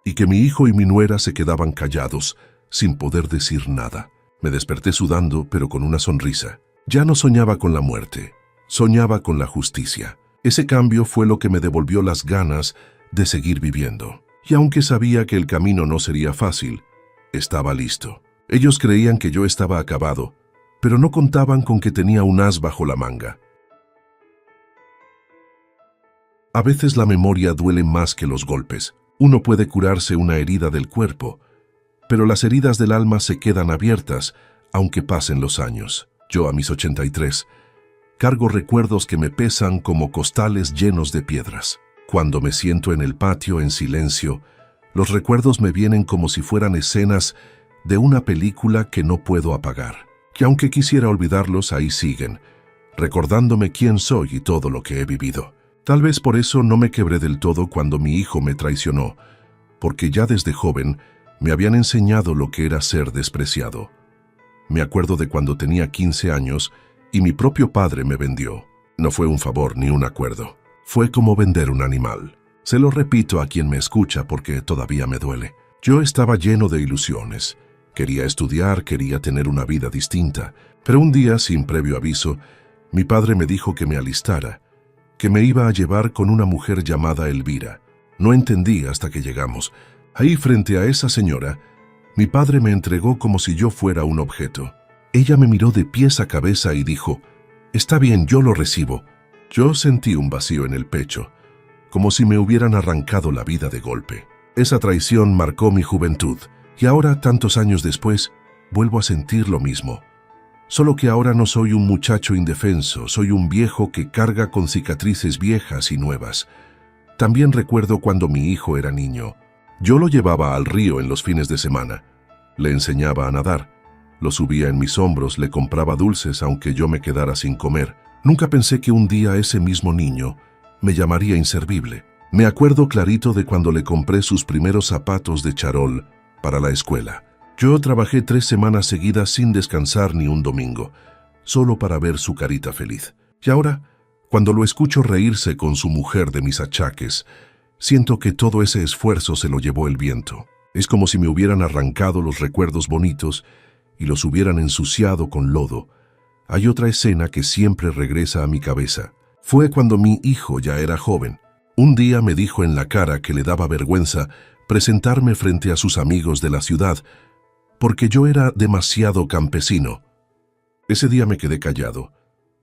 y que mi hijo y mi nuera se quedaban callados, sin poder decir nada. Me desperté sudando, pero con una sonrisa. Ya no soñaba con la muerte, soñaba con la justicia. Ese cambio fue lo que me devolvió las ganas de seguir viviendo. Y aunque sabía que el camino no sería fácil, estaba listo. Ellos creían que yo estaba acabado, pero no contaban con que tenía un as bajo la manga. A veces la memoria duele más que los golpes. Uno puede curarse una herida del cuerpo, pero las heridas del alma se quedan abiertas, aunque pasen los años. Yo, a mis 83, cargo recuerdos que me pesan como costales llenos de piedras. Cuando me siento en el patio en silencio, los recuerdos me vienen como si fueran escenas de una película que no puedo apagar. Que aunque quisiera olvidarlos, ahí siguen, recordándome quién soy y todo lo que he vivido. Tal vez por eso no me quebré del todo cuando mi hijo me traicionó, porque ya desde joven me habían enseñado lo que era ser despreciado. Me acuerdo de cuando tenía 15 años y mi propio padre me vendió. No fue un favor ni un acuerdo. Fue como vender un animal. Se lo repito a quien me escucha porque todavía me duele. Yo estaba lleno de ilusiones. Quería estudiar, quería tener una vida distinta. Pero un día, sin previo aviso, mi padre me dijo que me alistara, que me iba a llevar con una mujer llamada Elvira. No entendí hasta que llegamos. Ahí, frente a esa señora, mi padre me entregó como si yo fuera un objeto. Ella me miró de pies a cabeza y dijo, «Está bien, yo lo recibo». Yo sentí un vacío en el pecho, como si me hubieran arrancado la vida de golpe. Esa traición marcó mi juventud, y ahora, tantos años después, vuelvo a sentir lo mismo. Solo que ahora no soy un muchacho indefenso, soy un viejo que carga con cicatrices viejas y nuevas. También recuerdo cuando mi hijo era niño. Yo lo llevaba al río en los fines de semana. Le enseñaba a nadar. Lo subía en mis hombros, le compraba dulces aunque yo me quedara sin comer. Nunca pensé que un día ese mismo niño me llamaría inservible. Me acuerdo clarito de cuando le compré sus primeros zapatos de charol para la escuela. Yo trabajé 3 semanas seguidas sin descansar ni un domingo, solo para ver su carita feliz. Y ahora, cuando lo escucho reírse con su mujer de mis achaques, siento que todo ese esfuerzo se lo llevó el viento. Es como si me hubieran arrancado los recuerdos bonitos y los hubieran ensuciado con lodo. Hay otra escena que siempre regresa a mi cabeza. Fue cuando mi hijo ya era joven. Un día me dijo en la cara que le daba vergüenza presentarme frente a sus amigos de la ciudad, porque yo era demasiado campesino. Ese día me quedé callado,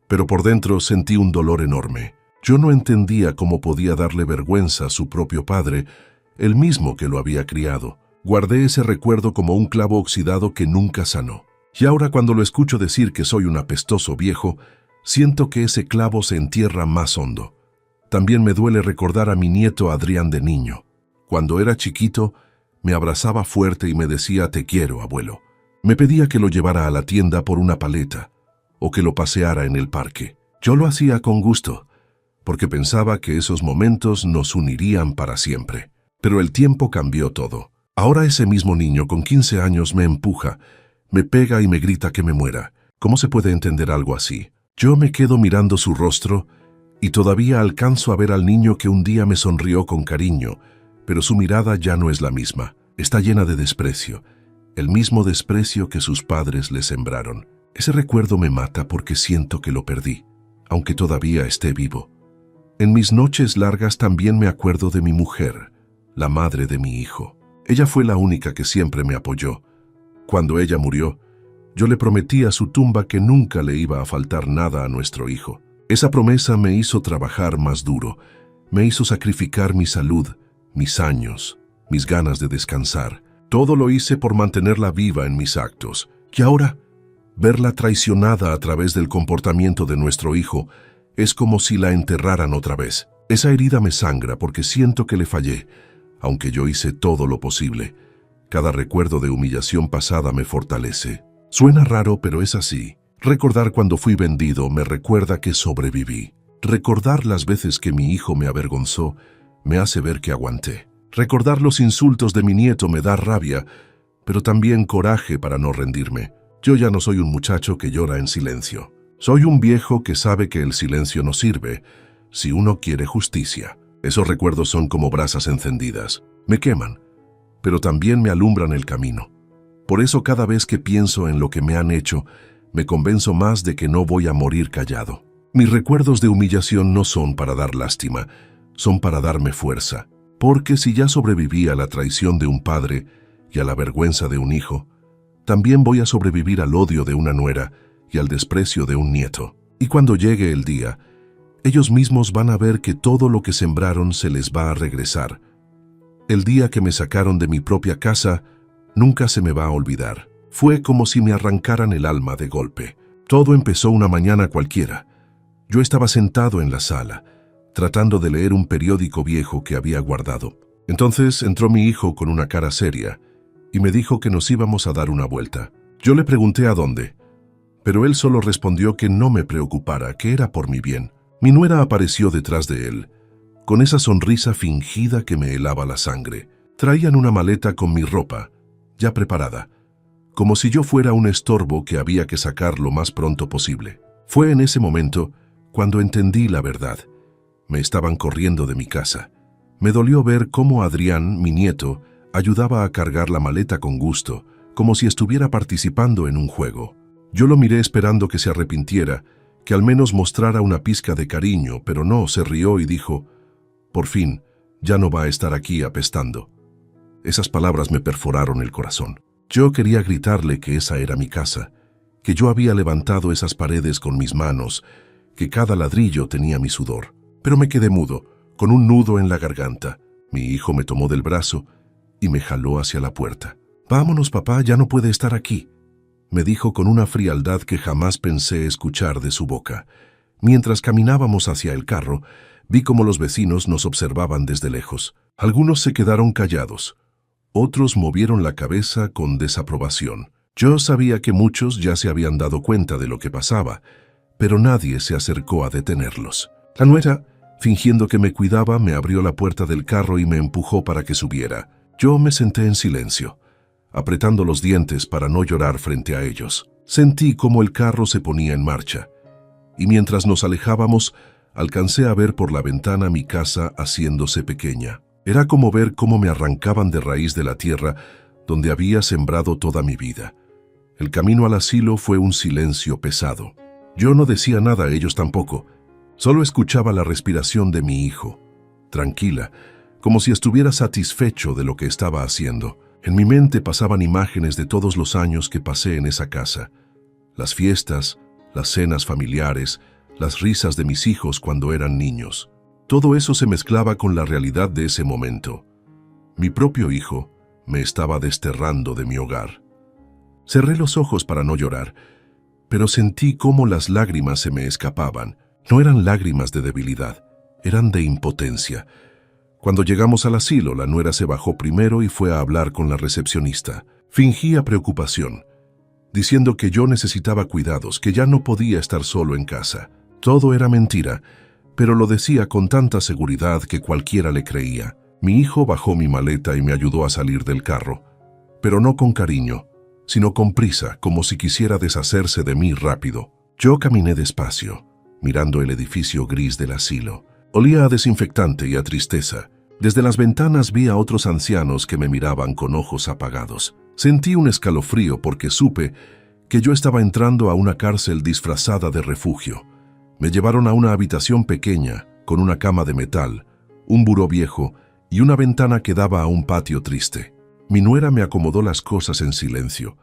pero por dentro sentí un dolor enorme. Yo no entendía cómo podía darle vergüenza a su propio padre, el mismo que lo había criado. Guardé ese recuerdo como un clavo oxidado que nunca sanó. Y ahora cuando lo escucho decir que soy un apestoso viejo, siento que ese clavo se entierra más hondo. También me duele recordar a mi nieto Adrián de niño. Cuando era chiquito, me abrazaba fuerte y me decía «Te quiero, abuelo». Me pedía que lo llevara a la tienda por una paleta o que lo paseara en el parque. Yo lo hacía con gusto, porque pensaba que esos momentos nos unirían para siempre. Pero el tiempo cambió todo. Ahora ese mismo niño con 15 años me empuja, me pega y me grita que me muera. ¿Cómo se puede entender algo así? Yo me quedo mirando su rostro y todavía alcanzo a ver al niño que un día me sonrió con cariño, pero su mirada ya no es la misma. Está llena de desprecio, el mismo desprecio que sus padres le sembraron. Ese recuerdo me mata porque siento que lo perdí, aunque todavía esté vivo. En mis noches largas también me acuerdo de mi mujer, la madre de mi hijo. Ella fue la única que siempre me apoyó. Cuando ella murió, yo le prometí a su tumba que nunca le iba a faltar nada a nuestro hijo. Esa promesa me hizo trabajar más duro, me hizo sacrificar mi salud, mis años, mis ganas de descansar. Todo lo hice por mantenerla viva en mis actos. Y ahora, verla traicionada a través del comportamiento de nuestro hijo es como si la enterraran otra vez. Esa herida me sangra porque siento que le fallé, aunque yo hice todo lo posible. Cada recuerdo de humillación pasada me fortalece. Suena raro, pero es así. Recordar cuando fui vendido me recuerda que sobreviví. Recordar las veces que mi hijo me avergonzó me hace ver que aguanté. Recordar los insultos de mi nieto me da rabia, pero también coraje para no rendirme. Yo ya no soy un muchacho que llora en silencio. Soy un viejo que sabe que el silencio no sirve si uno quiere justicia. Esos recuerdos son como brasas encendidas. Me queman, pero también me alumbran el camino. Por eso cada vez que pienso en lo que me han hecho, me convenzo más de que no voy a morir callado. Mis recuerdos de humillación no son para dar lástima, son para darme fuerza. Porque si ya sobreviví a la traición de un padre y a la vergüenza de un hijo, también voy a sobrevivir al odio de una nuera y al desprecio de un nieto. Y cuando llegue el día Ellos mismos van a ver que todo lo que sembraron se les va a regresar. El día que me sacaron de mi propia casa, nunca se me va a olvidar. Fue como si me arrancaran el alma de golpe. Todo empezó una mañana cualquiera. Yo estaba sentado en la sala, tratando de leer un periódico viejo que había guardado. Entonces entró mi hijo con una cara seria y me dijo que nos íbamos a dar una vuelta. Yo le pregunté a dónde, pero él solo respondió que no me preocupara, que era por mi bien. Mi nuera apareció detrás de él, con esa sonrisa fingida que me helaba la sangre. Traían una maleta con mi ropa, ya preparada, como si yo fuera un estorbo que había que sacar lo más pronto posible. Fue en ese momento cuando entendí la verdad. Me estaban corriendo de mi casa. Me dolió ver cómo Adrián, mi nieto, ayudaba a cargar la maleta con gusto, como si estuviera participando en un juego. Yo lo miré esperando que se arrepintiera, que al menos mostrara una pizca de cariño, pero no, se rió y dijo: «Por fin, ya no va a estar aquí apestando». Esas palabras me perforaron el corazón. Yo quería gritarle que esa era mi casa, que yo había levantado esas paredes con mis manos, que cada ladrillo tenía mi sudor. Pero me quedé mudo, con un nudo en la garganta. Mi hijo me tomó del brazo y me jaló hacia la puerta. «Vámonos, papá, ya no puede estar aquí», me dijo con una frialdad que jamás pensé escuchar de su boca. Mientras caminábamos hacia el carro, vi cómo los vecinos nos observaban desde lejos. Algunos se quedaron callados, otros movieron la cabeza con desaprobación. Yo sabía que muchos ya se habían dado cuenta de lo que pasaba, pero nadie se acercó a detenerlos. La nuera, fingiendo que me cuidaba, me abrió la puerta del carro y me empujó para que subiera. Yo me senté en silencio, apretando los dientes para no llorar frente a ellos. Sentí cómo el carro se ponía en marcha, y mientras nos alejábamos, alcancé a ver por la ventana mi casa haciéndose pequeña. Era como ver cómo me arrancaban de raíz de la tierra donde había sembrado toda mi vida. El camino al asilo fue un silencio pesado. Yo no decía nada, ellos tampoco. Solo escuchaba la respiración de mi hijo, tranquila, como si estuviera satisfecho de lo que estaba haciendo. En mi mente pasaban imágenes de todos los años que pasé en esa casa. Las fiestas, las cenas familiares, las risas de mis hijos cuando eran niños. Todo eso se mezclaba con la realidad de ese momento. Mi propio hijo me estaba desterrando de mi hogar. Cerré los ojos para no llorar, pero sentí cómo las lágrimas se me escapaban. No eran lágrimas de debilidad, eran de impotencia. Cuando llegamos al asilo, la nuera se bajó primero y fue a hablar con la recepcionista. Fingía preocupación, diciendo que yo necesitaba cuidados, que ya no podía estar solo en casa. Todo era mentira, pero lo decía con tanta seguridad que cualquiera le creía. Mi hijo bajó mi maleta y me ayudó a salir del carro, pero no con cariño, sino con prisa, como si quisiera deshacerse de mí rápido. Yo caminé despacio, mirando el edificio gris del asilo. Olía a desinfectante y a tristeza. Desde las ventanas vi a otros ancianos que me miraban con ojos apagados. Sentí un escalofrío porque supe que yo estaba entrando a una cárcel disfrazada de refugio. Me llevaron a una habitación pequeña, con una cama de metal, un buró viejo y una ventana que daba a un patio triste. Mi nuera me acomodó las cosas en silencio,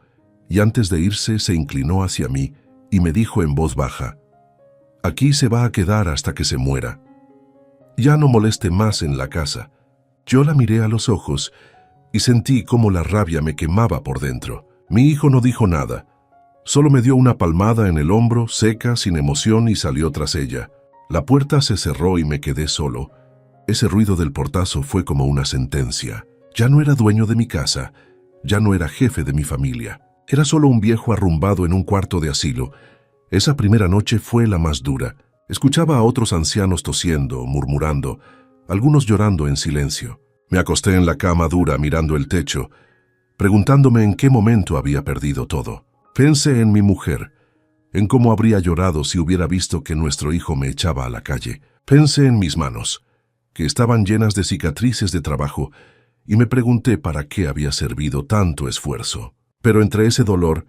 y antes de irse se inclinó hacia mí y me dijo en voz baja: «Aquí se va a quedar hasta que se muera. Ya no moleste más en la casa». Yo la miré a los ojos y sentí cómo la rabia me quemaba por dentro. Mi hijo no dijo nada. Solo me dio una palmada en el hombro, seca, sin emoción, y salió tras ella. La puerta se cerró y me quedé solo. Ese ruido del portazo fue como una sentencia. Ya no era dueño de mi casa, ya no era jefe de mi familia. Era solo un viejo arrumbado en un cuarto de asilo. Esa primera noche fue la más dura. Escuchaba a otros ancianos tosiendo, murmurando, algunos llorando en silencio. Me acosté en la cama dura mirando el techo, preguntándome en qué momento había perdido todo. Pensé en mi mujer, en cómo habría llorado si hubiera visto que nuestro hijo me echaba a la calle. Pensé en mis manos, que estaban llenas de cicatrices de trabajo, y me pregunté para qué había servido tanto esfuerzo. Pero entre ese dolor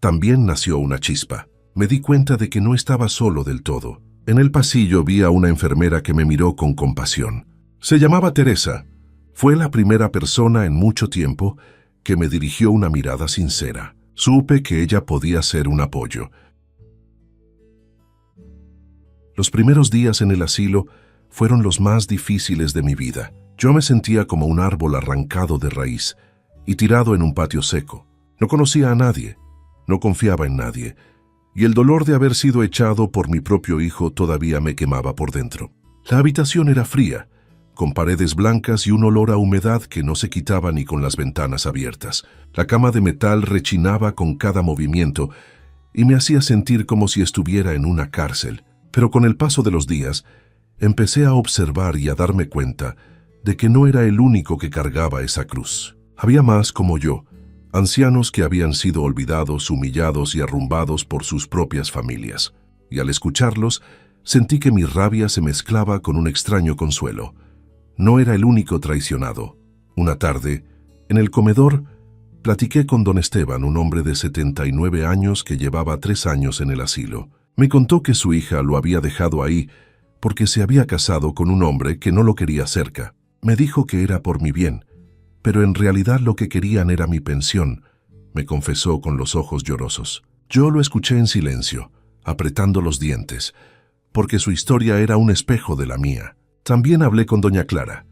también nació una chispa. Me di cuenta de que no estaba solo del todo. En el pasillo vi a una enfermera que me miró con compasión. Se llamaba Teresa. Fue la primera persona en mucho tiempo que me dirigió una mirada sincera. Supe que ella podía ser un apoyo. Los primeros días en el asilo fueron los más difíciles de mi vida. Yo me sentía como un árbol arrancado de raíz y tirado en un patio seco. No conocía a nadie, no confiaba en nadie, y el dolor de haber sido echado por mi propio hijo todavía me quemaba por dentro. La habitación era fría, con paredes blancas y un olor a humedad que no se quitaba ni con las ventanas abiertas. La cama de metal rechinaba con cada movimiento y me hacía sentir como si estuviera en una cárcel. Pero con el paso de los días, empecé a observar y a darme cuenta de que no era el único que cargaba esa cruz. Había más como yo, ancianos que habían sido olvidados, humillados y arrumbados por sus propias familias. Y al escucharlos, sentí que mi rabia se mezclaba con un extraño consuelo. No era el único traicionado. Una tarde, en el comedor, platiqué con don Esteban, un hombre de 79 años que llevaba 3 años en el asilo. Me contó que su hija lo había dejado ahí porque se había casado con un hombre que no lo quería cerca. Me dijo que era por mi bien, pero en realidad lo que querían era mi pensión, me confesó con los ojos llorosos. Yo lo escuché en silencio, apretando los dientes, porque su historia era un espejo de la mía. También hablé con doña Clara,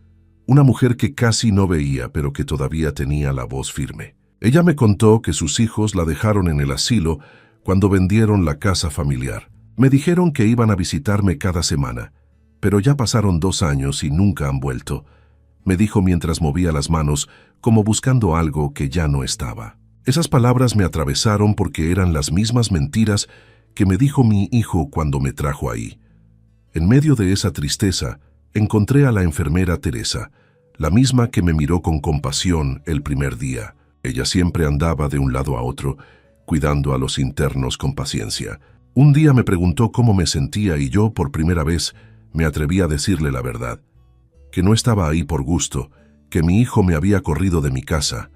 una mujer que casi no veía, pero que todavía tenía la voz firme. Ella me contó que sus hijos la dejaron en el asilo cuando vendieron la casa familiar. Me dijeron que iban a visitarme cada semana, pero ya pasaron 2 años y nunca han vuelto, me dijo mientras movía las manos como buscando algo que ya no estaba. Esas palabras me atravesaron porque eran las mismas mentiras que me dijo mi hijo cuando me trajo ahí. En medio de esa tristeza, encontré a la enfermera Teresa, la misma que me miró con compasión el primer día. Ella siempre andaba de un lado a otro, cuidando a los internos con paciencia. Un día me preguntó cómo me sentía y yo, por primera vez, me atreví a decirle la verdad, que no estaba ahí por gusto, que mi hijo me había corrido de mi casa.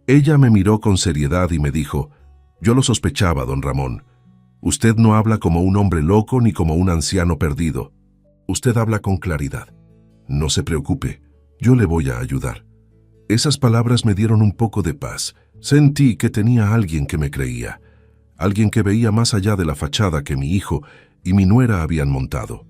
Ella me miró con seriedad y me dijo, «Yo lo sospechaba, don Ramón. Usted no habla como un hombre loco ni como un anciano perdido. Usted habla con claridad. No se preocupe, yo le voy a ayudar». Esas palabras me dieron un poco de paz. Sentí que tenía a alguien que me creía, alguien que veía más allá de la fachada que mi hijo y mi nuera habían montado.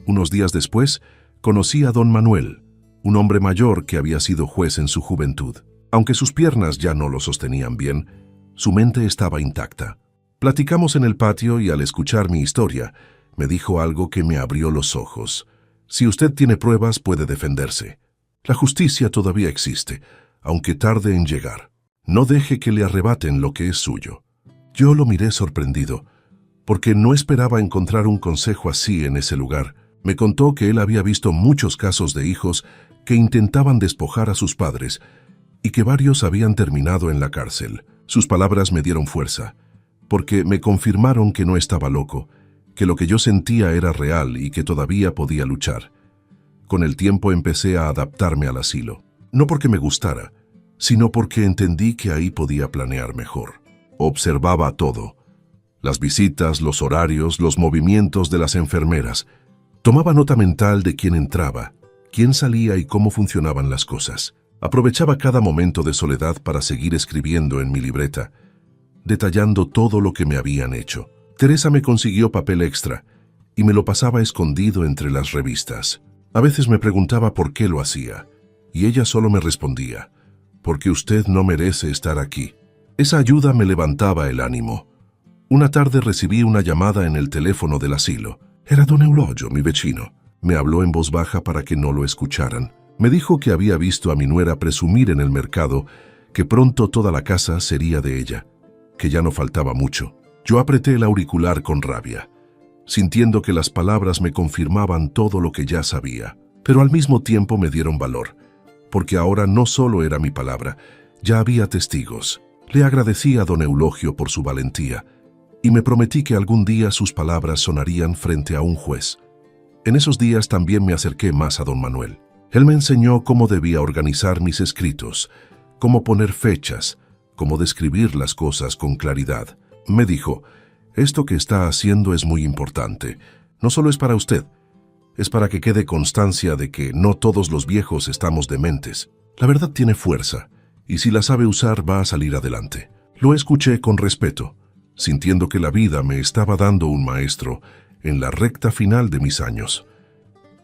Unos días después, conocí a don Manuel, un hombre mayor que había sido juez en su juventud. Aunque sus piernas ya no lo sostenían bien, su mente estaba intacta. Platicamos en el patio y al escuchar mi historia, me dijo algo que me abrió los ojos. «Si usted tiene pruebas, puede defenderse. La justicia todavía existe, aunque tarde en llegar. No deje que le arrebaten lo que es suyo». Yo lo miré sorprendido, porque no esperaba encontrar un consejo así en ese lugar. Me contó que él había visto muchos casos de hijos que intentaban despojar a sus padres y que varios habían terminado en la cárcel. Sus palabras me dieron fuerza, porque me confirmaron que no estaba loco, que lo que yo sentía era real y que todavía podía luchar. Con el tiempo empecé a adaptarme al asilo, no porque me gustara, sino porque entendí que ahí podía planear mejor. Observaba todo, las visitas, los horarios, los movimientos de las enfermeras. Tomaba nota mental de quién entraba, quién salía y cómo funcionaban las cosas. Aprovechaba cada momento de soledad para seguir escribiendo en mi libreta, detallando todo lo que me habían hecho. Teresa me consiguió papel extra y me lo pasaba escondido entre las revistas. A veces me preguntaba por qué lo hacía, y ella solo me respondía, «Porque usted no merece estar aquí». Esa ayuda me levantaba el ánimo. Una tarde recibí una llamada en el teléfono del asilo. Era don Eulogio, mi vecino. Me habló en voz baja para que no lo escucharan. Me dijo que había visto a mi nuera presumir en el mercado que pronto toda la casa sería de ella, que ya no faltaba mucho. Yo apreté el auricular con rabia, sintiendo que las palabras me confirmaban todo lo que ya sabía, pero al mismo tiempo me dieron valor, porque ahora no solo era mi palabra, ya había testigos. Le agradecí a don Eulogio por su valentía y me prometí que algún día sus palabras sonarían frente a un juez. En esos días también me acerqué más a don Manuel. Él me enseñó cómo debía organizar mis escritos, cómo poner fechas, cómo describir las cosas con claridad. Me dijo, «Esto que está haciendo es muy importante. No solo es para usted, es para que quede constancia de que no todos los viejos estamos dementes. La verdad tiene fuerza, y si la sabe usar va a salir adelante». Lo escuché con respeto, sintiendo que la vida me estaba dando un maestro en la recta final de mis años.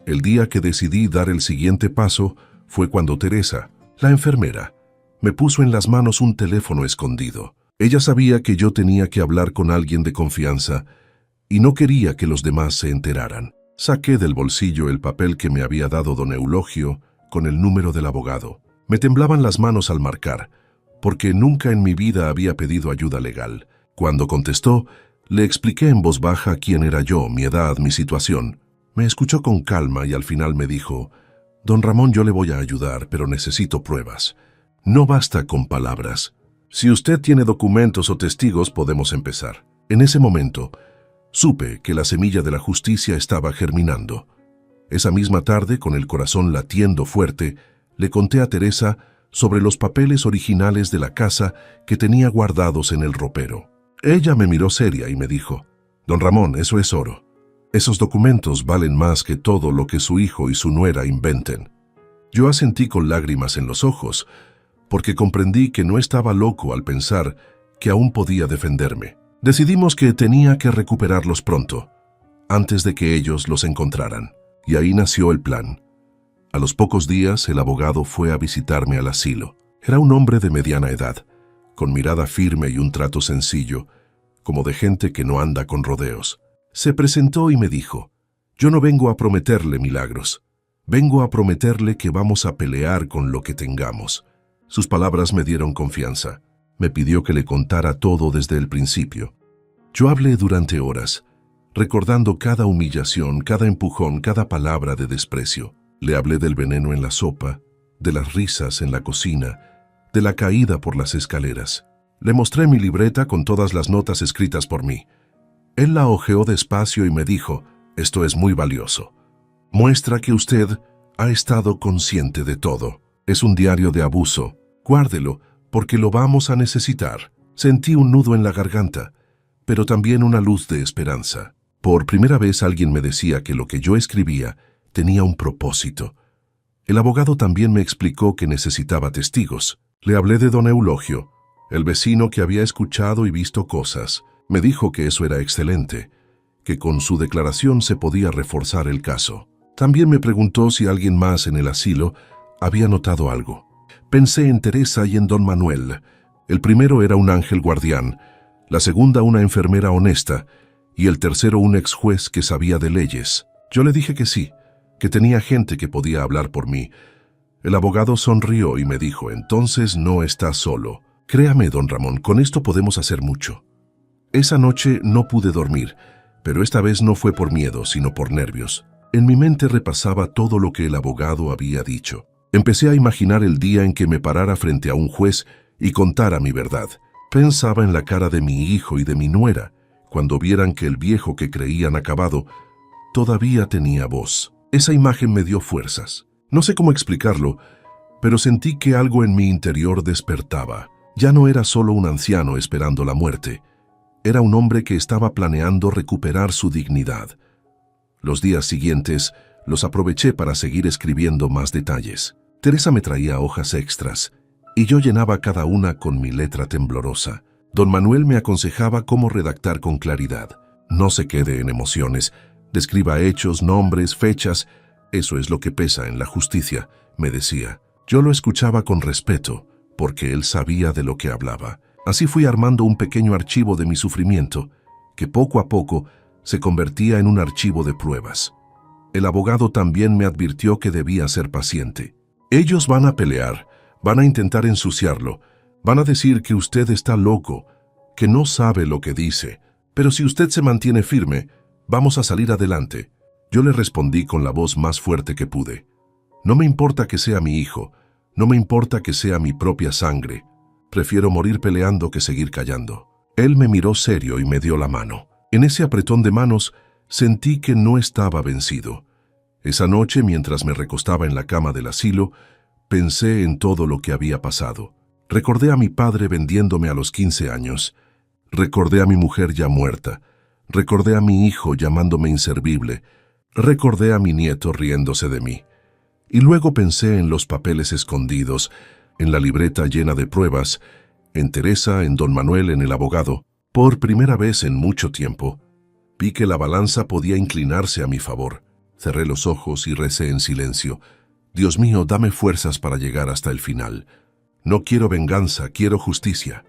El día que decidí dar el siguiente paso fue cuando Teresa, la enfermera, me puso en las manos un teléfono escondido. Ella sabía que yo tenía que hablar con alguien de confianza y no quería que los demás se enteraran. Saqué del bolsillo el papel que me había dado don Eulogio con el número del abogado. Me temblaban las manos al marcar, porque nunca en mi vida había pedido ayuda legal. Cuando contestó, le expliqué en voz baja quién era yo, mi edad, mi situación. Me escuchó con calma y al final me dijo: «Don Ramón, yo le voy a ayudar, pero necesito pruebas. No basta con palabras. Si usted tiene documentos o testigos, podemos empezar». En ese momento, supe que la semilla de la justicia estaba germinando. Esa misma tarde, con el corazón latiendo fuerte, le conté a Teresa sobre los papeles originales de la casa que tenía guardados en el ropero. Ella me miró seria y me dijo: «Don Ramón, eso es oro. Esos documentos valen más que todo lo que su hijo y su nuera inventen». Yo asentí con lágrimas en los ojos, porque comprendí que no estaba loco al pensar que aún podía defenderme. Decidimos que tenía que recuperarlos pronto, antes de que ellos los encontraran. Y ahí nació el plan. A los pocos días, el abogado fue a visitarme al asilo. Era un hombre de mediana edad, con mirada firme y un trato sencillo, como de gente que no anda con rodeos. Se presentó y me dijo: «Yo no vengo a prometerle milagros. Vengo a prometerle que vamos a pelear con lo que tengamos». Sus palabras me dieron confianza. Me pidió que le contara todo desde el principio. Yo hablé durante horas, recordando cada humillación, cada empujón, cada palabra de desprecio. Le hablé del veneno en la sopa, de las risas en la cocina, de la caída por las escaleras. Le mostré mi libreta con todas las notas escritas por mí. Él la hojeó despacio y me dijo: «Esto es muy valioso. Muestra que usted ha estado consciente de todo. Es un diario de abuso. Guárdelo, porque lo vamos a necesitar». Sentí un nudo en la garganta, pero también una luz de esperanza. Por primera vez alguien me decía que lo que yo escribía tenía un propósito. El abogado también me explicó que necesitaba testigos. Le hablé de don Eulogio, el vecino que había escuchado y visto cosas. Me dijo que eso era excelente, que con su declaración se podía reforzar el caso. También me preguntó si alguien más en el asilo había notado algo. Pensé en Teresa y en don Manuel. El primero era un ángel guardián, la segunda una enfermera honesta y el tercero un ex juez que sabía de leyes. Yo le dije que sí, que tenía gente que podía hablar por mí. El abogado sonrió y me dijo: «Entonces no estás solo. Créame, don Ramón, con esto podemos hacer mucho». Esa noche no pude dormir, pero esta vez no fue por miedo, sino por nervios. En mi mente repasaba todo lo que el abogado había dicho. Empecé a imaginar el día en que me parara frente a un juez y contara mi verdad. Pensaba en la cara de mi hijo y de mi nuera, cuando vieran que el viejo que creían acabado todavía tenía voz. Esa imagen me dio fuerzas. No sé cómo explicarlo, pero sentí que algo en mi interior despertaba. Ya no era solo un anciano esperando la muerte. Era un hombre que estaba planeando recuperar su dignidad. Los días siguientes los aproveché para seguir escribiendo más detalles. Teresa me traía hojas extras, y yo llenaba cada una con mi letra temblorosa. Don Manuel me aconsejaba cómo redactar con claridad. No se quede en emociones, describa hechos, nombres, fechas. Eso es lo que pesa en la justicia, me decía. Yo lo escuchaba con respeto, porque él sabía de lo que hablaba. Así fui armando un pequeño archivo de mi sufrimiento, que poco a poco se convertía en un archivo de pruebas. El abogado también me advirtió que debía ser paciente. Ellos van a pelear, van a intentar ensuciarlo, van a decir que usted está loco, que no sabe lo que dice, pero si usted se mantiene firme, vamos a salir adelante. Yo le respondí con la voz más fuerte que pude. No me importa que sea mi hijo, no me importa que sea mi propia sangre. Prefiero morir peleando que seguir callando. Él me miró serio y me dio la mano. En ese apretón de manos sentí que no estaba vencido. Esa noche, mientras me recostaba en la cama del asilo, pensé en todo lo que había pasado. Recordé a mi padre vendiéndome a los 15 años. Recordé a mi mujer ya muerta. Recordé a mi hijo llamándome inservible. Recordé a mi nieto riéndose de mí. Y luego pensé en los papeles escondidos, en la libreta llena de pruebas, en Teresa, en don Manuel, en el abogado. Por primera vez en mucho tiempo, Vi que la balanza podía inclinarse a mi favor. Cerré los ojos y recé en silencio. Dios mío, dame fuerzas para llegar hasta el final. No quiero venganza, quiero justicia.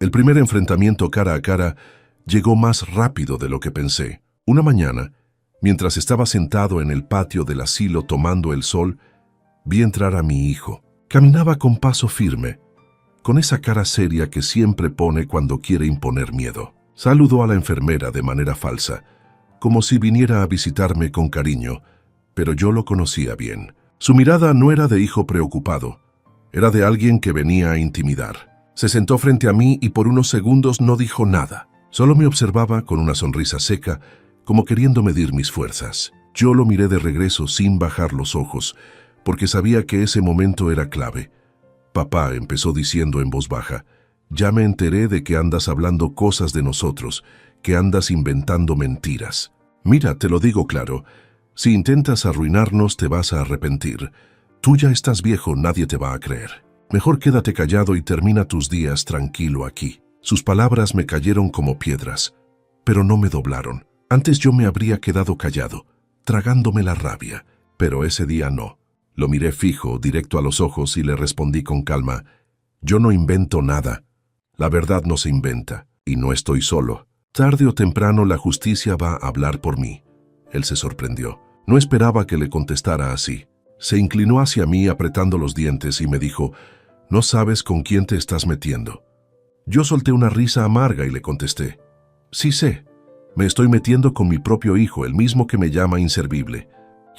El primer enfrentamiento cara a cara llegó más rápido de lo que pensé. Una mañana, mientras estaba sentado en el patio del asilo tomando el sol, vi entrar a mi hijo. Caminaba con paso firme, con esa cara seria que siempre pone cuando quiere imponer miedo. Saludó a la enfermera de manera falsa, como si viniera a visitarme con cariño, pero yo lo conocía bien. Su mirada no era de hijo preocupado, era de alguien que venía a intimidar. Se sentó frente a mí y por unos segundos no dijo nada. Solo me observaba con una sonrisa seca, como queriendo medir mis fuerzas. Yo lo miré de regreso sin bajar los ojos, porque sabía que ese momento era clave. Papá, empezó diciendo en voz baja, ya me enteré de que andas hablando cosas de nosotros, que andas inventando mentiras. Mira, te lo digo claro, si intentas arruinarnos te vas a arrepentir. Tú ya estás viejo, nadie te va a creer. Mejor quédate callado y termina tus días tranquilo aquí. Sus palabras me cayeron como piedras, pero no me doblaron. Antes yo me habría quedado callado, tragándome la rabia, pero ese día no. Lo miré fijo, directo a los ojos y le respondí con calma, yo no invento nada. La verdad no se inventa, y no estoy solo. Tarde o temprano la justicia va a hablar por mí. Él se sorprendió. No esperaba que le contestara así. Se inclinó hacia mí apretando los dientes y me dijo, no sabes con quién te estás metiendo. Yo solté una risa amarga y le contesté, sí sé, me estoy metiendo con mi propio hijo, el mismo que me llama inservible.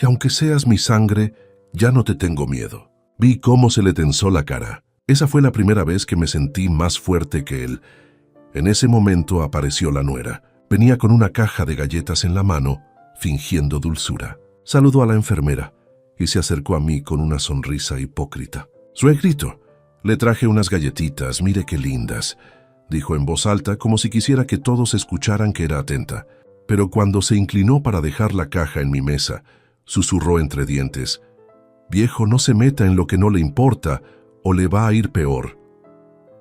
Y aunque seas mi sangre, ya no te tengo miedo. Vi cómo se le tensó la cara. Esa fue la primera vez que me sentí más fuerte que él. En ese momento apareció la nuera. Venía con una caja de galletas en la mano, fingiendo dulzura. Saludó a la enfermera y se acercó a mí con una sonrisa hipócrita. Suegrito, le traje unas galletitas, mire qué lindas, dijo en voz alta como si quisiera que todos escucharan que era atenta. Pero cuando se inclinó para dejar la caja en mi mesa, susurró entre dientes, viejo, no se meta en lo que no le importa o le va a ir peor.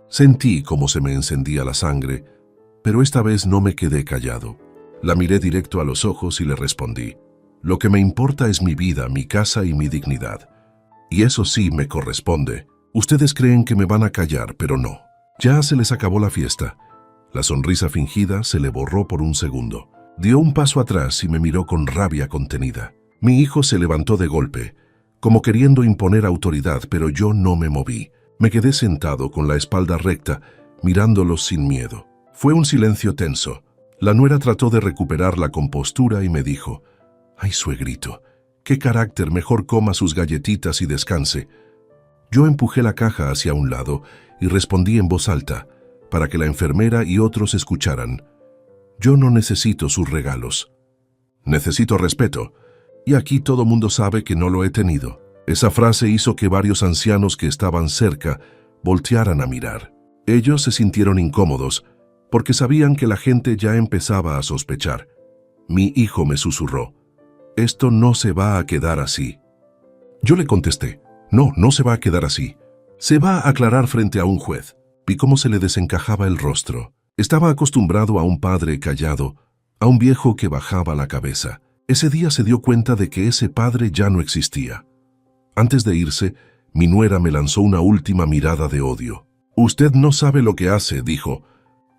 Sentí cómo se me encendía la sangre, pero esta vez no me quedé callado. La miré directo a los ojos y le respondí, lo que me importa es mi vida, mi casa y mi dignidad. Y eso sí me corresponde. Ustedes creen que me van a callar, pero no. Ya se les acabó la fiesta. La sonrisa fingida se le borró por un segundo. Dio un paso atrás y me miró con rabia contenida. Mi hijo se levantó de golpe, como queriendo imponer autoridad, pero yo no me moví. Me quedé sentado con la espalda recta, mirándolos sin miedo. Fue un silencio tenso. La nuera trató de recuperar la compostura y me dijo, «Ay, suegrito, qué carácter, mejor coma sus galletitas y descanse». Yo empujé la caja hacia un lado y respondí en voz alta, para que la enfermera y otros escucharan. Yo no necesito sus regalos. Necesito respeto, y aquí todo mundo sabe que no lo he tenido. Esa frase hizo que varios ancianos que estaban cerca voltearan a mirar. Ellos se sintieron incómodos, porque sabían que la gente ya empezaba a sospechar. Mi hijo me susurró, «Esto no se va a quedar así». Yo le contesté, «No, no se va a quedar así. Se va a aclarar frente a un juez». Vi cómo se le desencajaba el rostro. Estaba acostumbrado a un padre callado, a un viejo que bajaba la cabeza. Ese día se dio cuenta de que ese padre ya no existía. Antes de irse, mi nuera me lanzó una última mirada de odio. «Usted no sabe lo que hace», dijo.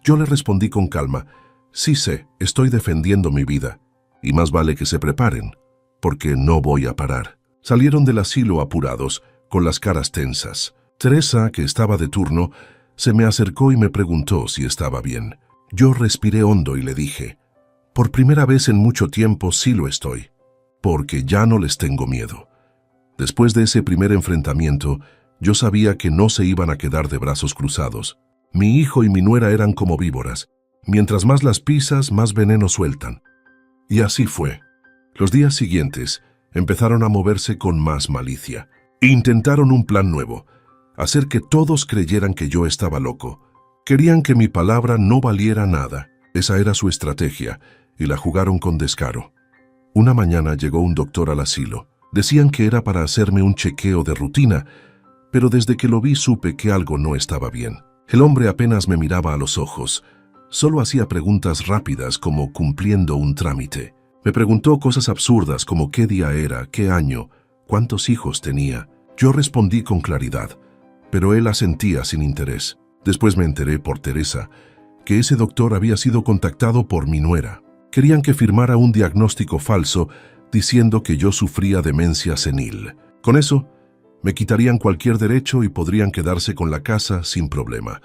Yo le respondí con calma, «Sí sé, estoy defendiendo mi vida, y más vale que se preparen, porque no voy a parar». Salieron del asilo apurados, con las caras tensas. Teresa, que estaba de turno, se me acercó y me preguntó si estaba bien. Yo respiré hondo y le dije, «Por primera vez en mucho tiempo sí lo estoy, porque ya no les tengo miedo». Después de ese primer enfrentamiento, yo sabía que no se iban a quedar de brazos cruzados. Mi hijo y mi nuera eran como víboras. Mientras más las pisas, más veneno sueltan. Y así fue. Los días siguientes empezaron a moverse con más malicia. Intentaron un plan nuevo, hacer que todos creyeran que yo estaba loco. Querían que mi palabra no valiera nada. Esa era su estrategia, y la jugaron con descaro. Una mañana llegó un doctor al asilo. Decían que era para hacerme un chequeo de rutina, pero desde que lo vi supe que algo no estaba bien. El hombre apenas me miraba a los ojos. Solo hacía preguntas rápidas como cumpliendo un trámite. Me preguntó cosas absurdas como qué día era, qué año, cuántos hijos tenía. Yo respondí con claridad, pero él asentía sin interés. Después me enteré por Teresa que ese doctor había sido contactado por mi nuera. Querían que firmara un diagnóstico falso diciendo que yo sufría demencia senil. Con eso, me quitarían cualquier derecho y podrían quedarse con la casa sin problema.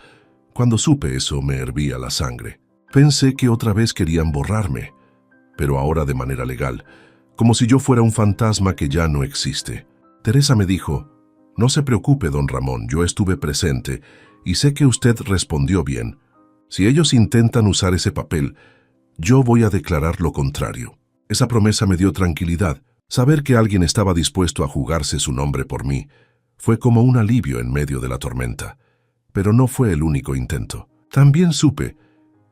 Cuando supe eso, me hervía la sangre. Pensé que otra vez querían borrarme, pero ahora de manera legal, como si yo fuera un fantasma que ya no existe. Teresa me dijo, «No se preocupe, don Ramón, yo estuve presente y sé que usted respondió bien. Si ellos intentan usar ese papel, yo voy a declarar lo contrario». Esa promesa me dio tranquilidad. Saber que alguien estaba dispuesto a jugarse su nombre por mí fue como un alivio en medio de la tormenta. Pero no fue el único intento. También supe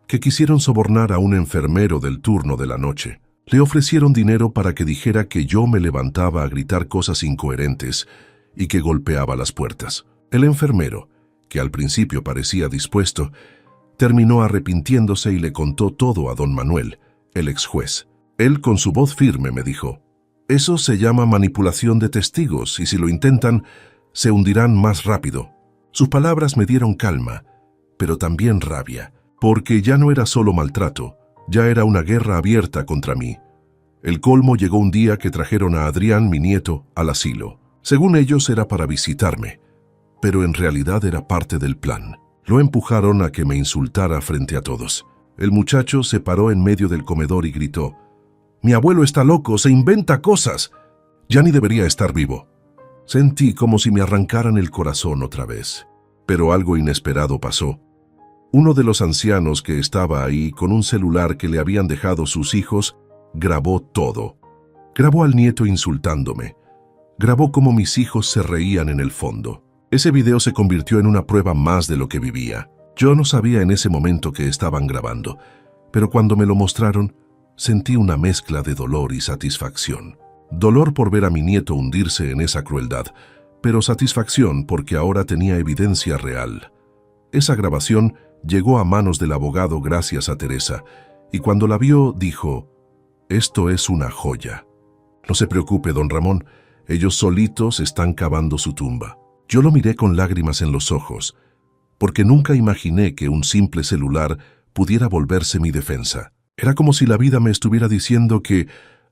que quisieron sobornar a un enfermero del turno de la noche. Le ofrecieron dinero para que dijera que yo me levantaba a gritar cosas incoherentes y que golpeaba las puertas. El enfermero, que al principio parecía dispuesto, terminó arrepintiéndose y le contó todo a don Manuel, el ex juez. Él, con su voz firme, me dijo, «Eso se llama manipulación de testigos y si lo intentan, se hundirán más rápido». Sus palabras me dieron calma, pero también rabia, porque ya no era solo maltrato, ya era una guerra abierta contra mí. El colmo llegó un día que trajeron a Adrián, mi nieto, al asilo. Según ellos era para visitarme, pero en realidad era parte del plan. Lo empujaron a que me insultara frente a todos. El muchacho se paró en medio del comedor y gritó, «Mi abuelo está loco, se inventa cosas. Ya ni debería estar vivo». Sentí como si me arrancaran el corazón otra vez. Pero algo inesperado pasó. Uno de los ancianos que estaba ahí, con un celular que le habían dejado sus hijos, grabó todo. Grabó al nieto insultándome. Grabó cómo mis hijos se reían en el fondo. Ese video se convirtió en una prueba más de lo que vivía. Yo no sabía en ese momento que estaban grabando, pero cuando me lo mostraron, sentí una mezcla de dolor y satisfacción. Dolor por ver a mi nieto hundirse en esa crueldad, pero satisfacción porque ahora tenía evidencia real. Esa grabación llegó a manos del abogado gracias a Teresa, y cuando la vio dijo, «Esto es una joya». «No se preocupe, don Ramón, ellos solitos están cavando su tumba». Yo lo miré con lágrimas en los ojos, porque nunca imaginé que un simple celular pudiera volverse mi defensa. Era como si la vida me estuviera diciendo que,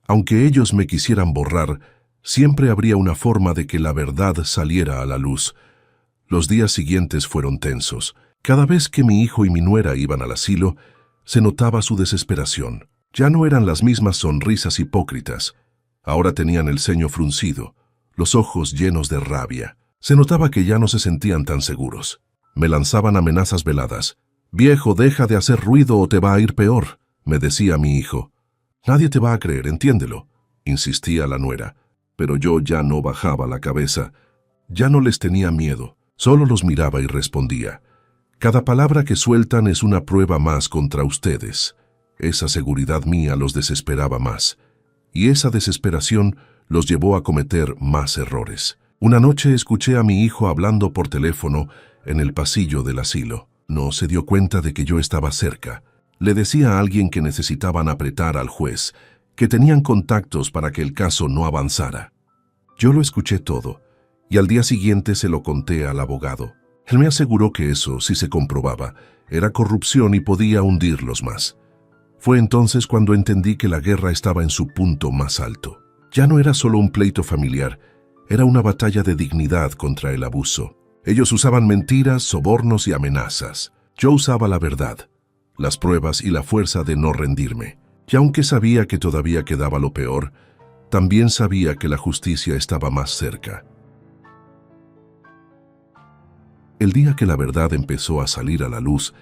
aunque ellos me quisieran borrar, siempre habría una forma de que la verdad saliera a la luz. Los días siguientes fueron tensos. Cada vez que mi hijo y mi nuera iban al asilo, se notaba su desesperación. Ya no eran las mismas sonrisas hipócritas. Ahora tenían el ceño fruncido, los ojos llenos de rabia. Se notaba que ya no se sentían tan seguros. Me lanzaban amenazas veladas. «Viejo, deja de hacer ruido o te va a ir peor», me decía mi hijo. «Nadie te va a creer, entiéndelo», insistía la nuera. Pero yo ya no bajaba la cabeza. Ya no les tenía miedo. Solo los miraba y respondía. «Cada palabra que sueltan es una prueba más contra ustedes». Esa seguridad mía los desesperaba más. Y esa desesperación los llevó a cometer más errores. Una noche escuché a mi hijo hablando por teléfono en el pasillo del asilo. No se dio cuenta de que yo estaba cerca. Le decía a alguien que necesitaban apretar al juez, que tenían contactos para que el caso no avanzara. Yo lo escuché todo, y al día siguiente se lo conté al abogado. Él me aseguró que eso, si se comprobaba, era corrupción y podía hundirlos más. Fue entonces cuando entendí que la guerra estaba en su punto más alto. Ya no era solo un pleito familiar, era una batalla de dignidad contra el abuso. Ellos usaban mentiras, sobornos y amenazas. Yo usaba la verdad, las pruebas y la fuerza de no rendirme. Y aunque sabía que todavía quedaba lo peor, también sabía que la justicia estaba más cerca. El día que la verdad empezó a salir a la luz,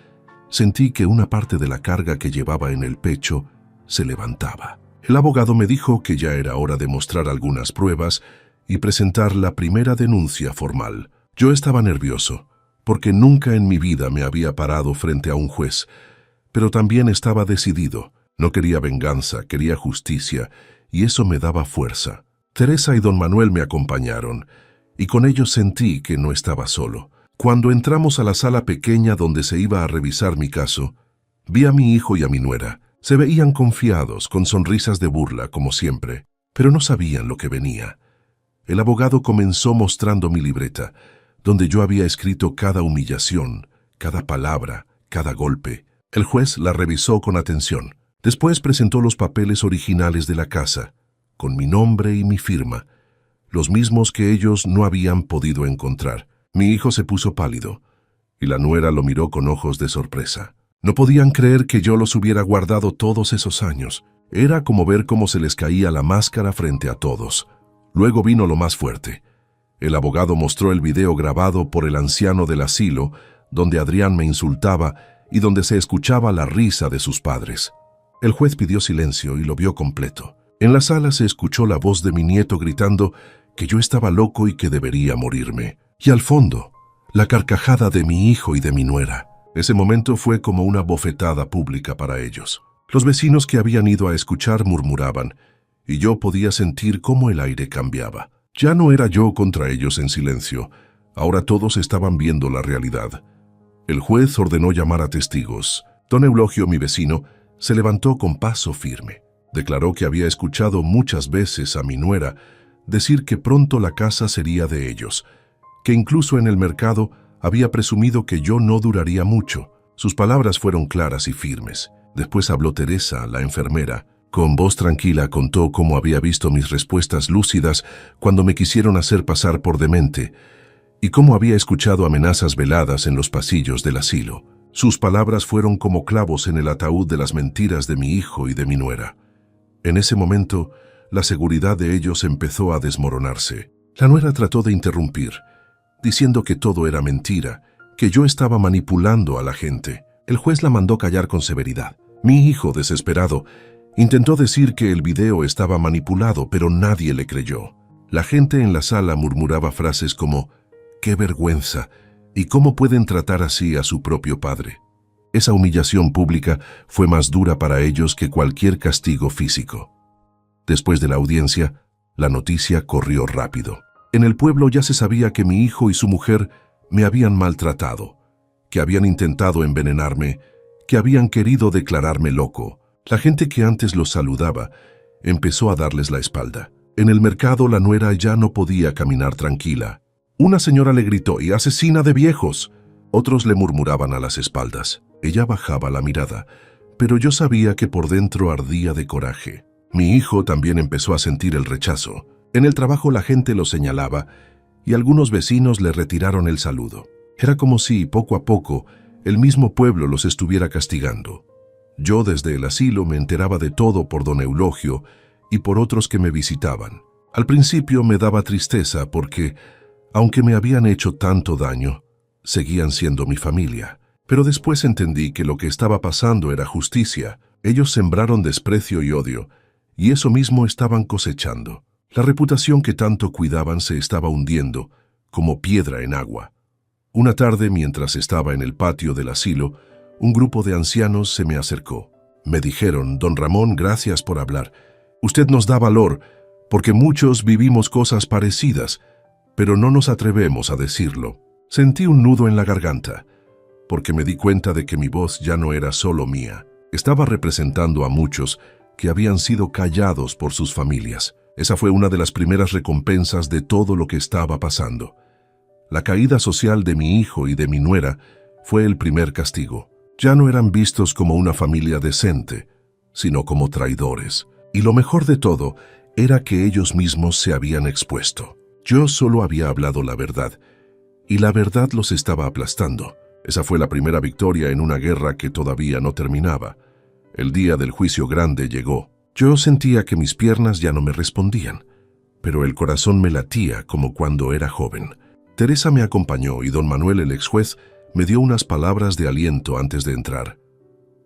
sentí que una parte de la carga que llevaba en el pecho se levantaba. El abogado me dijo que ya era hora de mostrar algunas pruebas y presentar la primera denuncia formal. Yo estaba nervioso, porque nunca en mi vida me había parado frente a un juez, pero también estaba decidido. No quería venganza, quería justicia, y eso me daba fuerza. Teresa y don Manuel me acompañaron, y con ellos sentí que no estaba solo. Cuando entramos a la sala pequeña donde se iba a revisar mi caso, Vi a mi hijo y a mi nuera. Se veían confiados, con sonrisas de burla, como siempre, pero no sabían lo que venía. El abogado comenzó mostrando mi libreta, donde yo había escrito cada humillación, cada palabra, cada golpe. El juez la revisó con atención. Después presentó los papeles originales de la casa, con mi nombre y mi firma, los mismos que ellos no habían podido encontrar. Mi hijo se puso pálido, y la nuera lo miró con ojos de sorpresa. No podían creer que yo los hubiera guardado todos esos años. Era como ver cómo se les caía la máscara frente a todos. Luego vino lo más fuerte. El abogado mostró el video grabado por el anciano del asilo, donde Adrián me insultaba y donde se escuchaba la risa de sus padres. El juez pidió silencio y lo vio completo. En la sala se escuchó la voz de mi nieto gritando que yo estaba loco y que debería morirme. Y al fondo, la carcajada de mi hijo y de mi nuera. Ese momento fue como una bofetada pública para ellos. Los vecinos que habían ido a escuchar murmuraban, y yo podía sentir cómo el aire cambiaba. Ya no era yo contra ellos en silencio, ahora todos estaban viendo la realidad. El juez ordenó llamar a testigos. Don Eulogio, mi vecino, se levantó con paso firme. Declaró que había escuchado muchas veces a mi nuera decir que pronto la casa sería de ellos, que incluso en el mercado había presumido que yo no duraría mucho. Sus palabras fueron claras y firmes. Después habló Teresa, la enfermera. Con voz tranquila contó cómo había visto mis respuestas lúcidas cuando me quisieron hacer pasar por demente y cómo había escuchado amenazas veladas en los pasillos del asilo. Sus palabras fueron como clavos en el ataúd de las mentiras de mi hijo y de mi nuera. En ese momento, la seguridad de ellos empezó a desmoronarse. La nuera trató de interrumpir, diciendo que todo era mentira, que yo estaba manipulando a la gente. El juez la mandó callar con severidad. Mi hijo, desesperado, intentó decir que el video estaba manipulado, pero nadie le creyó. La gente en la sala murmuraba frases como «¡Qué vergüenza! ¿Y cómo pueden tratar así a su propio padre?». Esa humillación pública fue más dura para ellos que cualquier castigo físico. Después de la audiencia, la noticia corrió rápido. En el pueblo ya se sabía que mi hijo y su mujer me habían maltratado, que habían intentado envenenarme, que habían querido declararme loco. La gente que antes los saludaba empezó a darles la espalda. En el mercado la nuera ya no podía caminar tranquila. Una señora le gritó «¡Y asesina de viejos!». Otros le murmuraban a las espaldas. Ella bajaba la mirada, pero yo sabía que por dentro ardía de coraje. Mi hijo también empezó a sentir el rechazo. En el trabajo la gente lo señalaba y algunos vecinos le retiraron el saludo. Era como si, poco a poco, el mismo pueblo los estuviera castigando. Yo desde el asilo me enteraba de todo por don Eulogio y por otros que me visitaban. Al principio me daba tristeza porque, aunque me habían hecho tanto daño, seguían siendo mi familia. Pero después entendí que lo que estaba pasando era justicia. Ellos sembraron desprecio y odio, y eso mismo estaban cosechando. La reputación que tanto cuidaban se estaba hundiendo, como piedra en agua. Una tarde, mientras estaba en el patio del asilo, un grupo de ancianos se me acercó. Me dijeron, «Don Ramón, gracias por hablar. Usted nos da valor, porque muchos vivimos cosas parecidas, pero no nos atrevemos a decirlo». Sentí un nudo en la garganta, porque me di cuenta de que mi voz ya no era solo mía. Estaba representando a muchos que habían sido callados por sus familias. Esa fue una de las primeras recompensas de todo lo que estaba pasando. La caída social de mi hijo y de mi nuera fue el primer castigo. Ya no eran vistos como una familia decente, sino como traidores. Y lo mejor de todo era que ellos mismos se habían expuesto. Yo solo había hablado la verdad, y la verdad los estaba aplastando. Esa fue la primera victoria en una guerra que todavía no terminaba. El día del juicio grande llegó. Yo sentía que mis piernas ya no me respondían, pero el corazón me latía como cuando era joven. Teresa me acompañó y don Manuel, el ex juez, me dio unas palabras de aliento antes de entrar.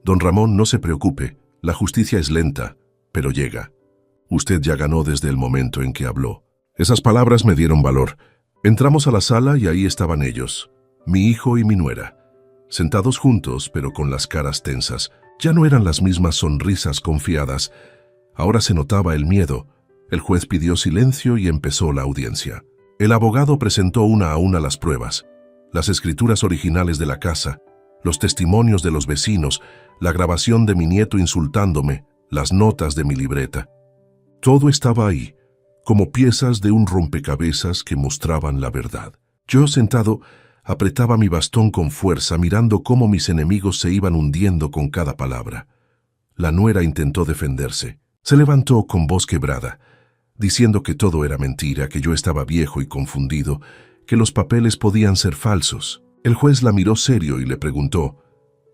«Don Ramón, no se preocupe, la justicia es lenta, pero llega. Usted ya ganó desde el momento en que habló». Esas palabras me dieron valor. Entramos a la sala y ahí estaban ellos, mi hijo y mi nuera, sentados juntos pero con las caras tensas. Ya no eran las mismas sonrisas confiadas. Ahora se notaba el miedo. El juez pidió silencio y empezó la audiencia. El abogado presentó una a una las pruebas, las escrituras originales de la casa, los testimonios de los vecinos, la grabación de mi nieto insultándome, las notas de mi libreta. Todo estaba ahí, como piezas de un rompecabezas que mostraban la verdad. Yo, sentado, apretaba mi bastón con fuerza, mirando cómo mis enemigos se iban hundiendo con cada palabra. La nuera intentó defenderse. Se levantó con voz quebrada, diciendo que todo era mentira, que yo estaba viejo y confundido, que los papeles podían ser falsos. El juez la miró serio y le preguntó,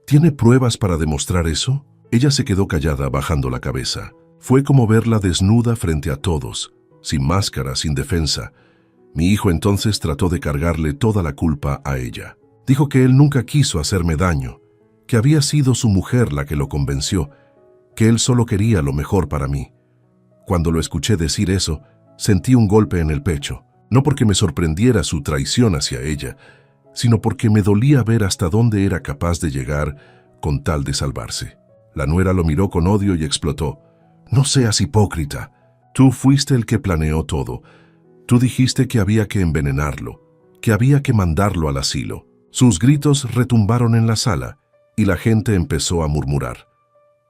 ¿tiene pruebas para demostrar eso? Ella se quedó callada, bajando la cabeza. Fue como verla desnuda frente a todos, sin máscara, sin defensa. Mi hijo entonces trató de cargarle toda la culpa a ella. Dijo que él nunca quiso hacerme daño, que había sido su mujer la que lo convenció, que él solo quería lo mejor para mí. Cuando lo escuché decir eso, sentí un golpe en el pecho, no porque me sorprendiera su traición hacia ella, sino porque me dolía ver hasta dónde era capaz de llegar con tal de salvarse. La nuera lo miró con odio y explotó. «No seas hipócrita. Tú fuiste el que planeó todo. Tú dijiste que había que envenenarlo, que había que mandarlo al asilo». Sus gritos retumbaron en la sala y la gente empezó a murmurar.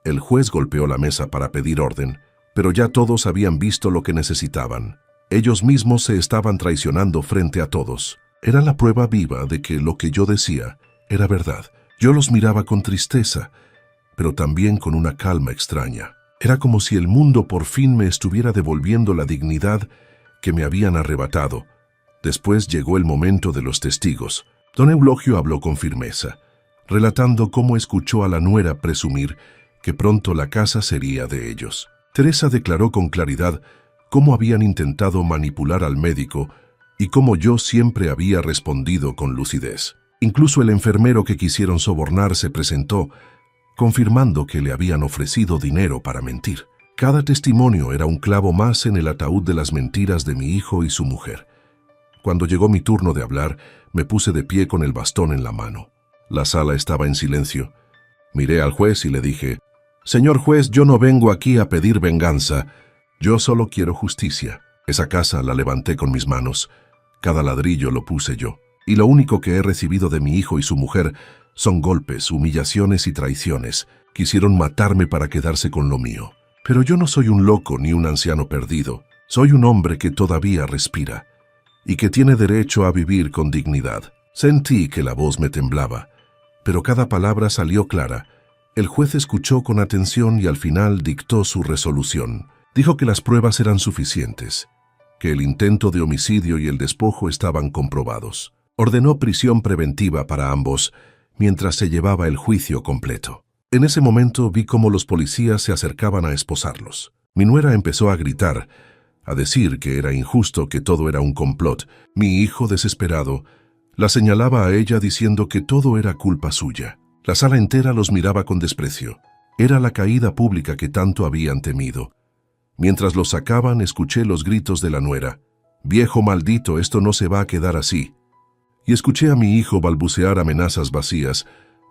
El juez golpeó la mesa para pedir orden, pero ya todos habían visto lo que necesitaban. Ellos mismos se estaban traicionando frente a todos. Era la prueba viva de que lo que yo decía era verdad. Yo los miraba con tristeza, pero también con una calma extraña. Era como si el mundo por fin me estuviera devolviendo la dignidad que me habían arrebatado. Después llegó el momento de los testigos. Don Eulogio habló con firmeza, relatando cómo escuchó a la nuera presumir que pronto la casa sería de ellos. Teresa declaró con claridad cómo habían intentado manipular al médico y cómo yo siempre había respondido con lucidez. Incluso el enfermero que quisieron sobornar se presentó, confirmando que le habían ofrecido dinero para mentir. Cada testimonio era un clavo más en el ataúd de las mentiras de mi hijo y su mujer. Cuando llegó mi turno de hablar, me puse de pie con el bastón en la mano. La sala estaba en silencio. Miré al juez y le dije, «Señor juez, yo no vengo aquí a pedir venganza. Yo solo quiero justicia». Esa casa la levanté con mis manos. Cada ladrillo lo puse yo. Y lo único que he recibido de mi hijo y su mujer son golpes, humillaciones y traiciones. Quisieron matarme para quedarse con lo mío. Pero yo no soy un loco ni un anciano perdido. Soy un hombre que todavía respira y que tiene derecho a vivir con dignidad. Sentí que la voz me temblaba, pero cada palabra salió clara. El juez escuchó con atención y al final dictó su resolución. Dijo que las pruebas eran suficientes, que el intento de homicidio y el despojo estaban comprobados. Ordenó prisión preventiva para ambos mientras se llevaba el juicio completo. En ese momento vi cómo los policías se acercaban a esposarlos. Mi nuera empezó a gritar, a decir que era injusto, que todo era un complot. Mi hijo, desesperado, la señalaba a ella diciendo que todo era culpa suya. La sala entera los miraba con desprecio. Era la caída pública que tanto habían temido. Mientras los sacaban, escuché los gritos de la nuera. «Viejo maldito, esto no se va a quedar así». Y escuché a mi hijo balbucear amenazas vacías.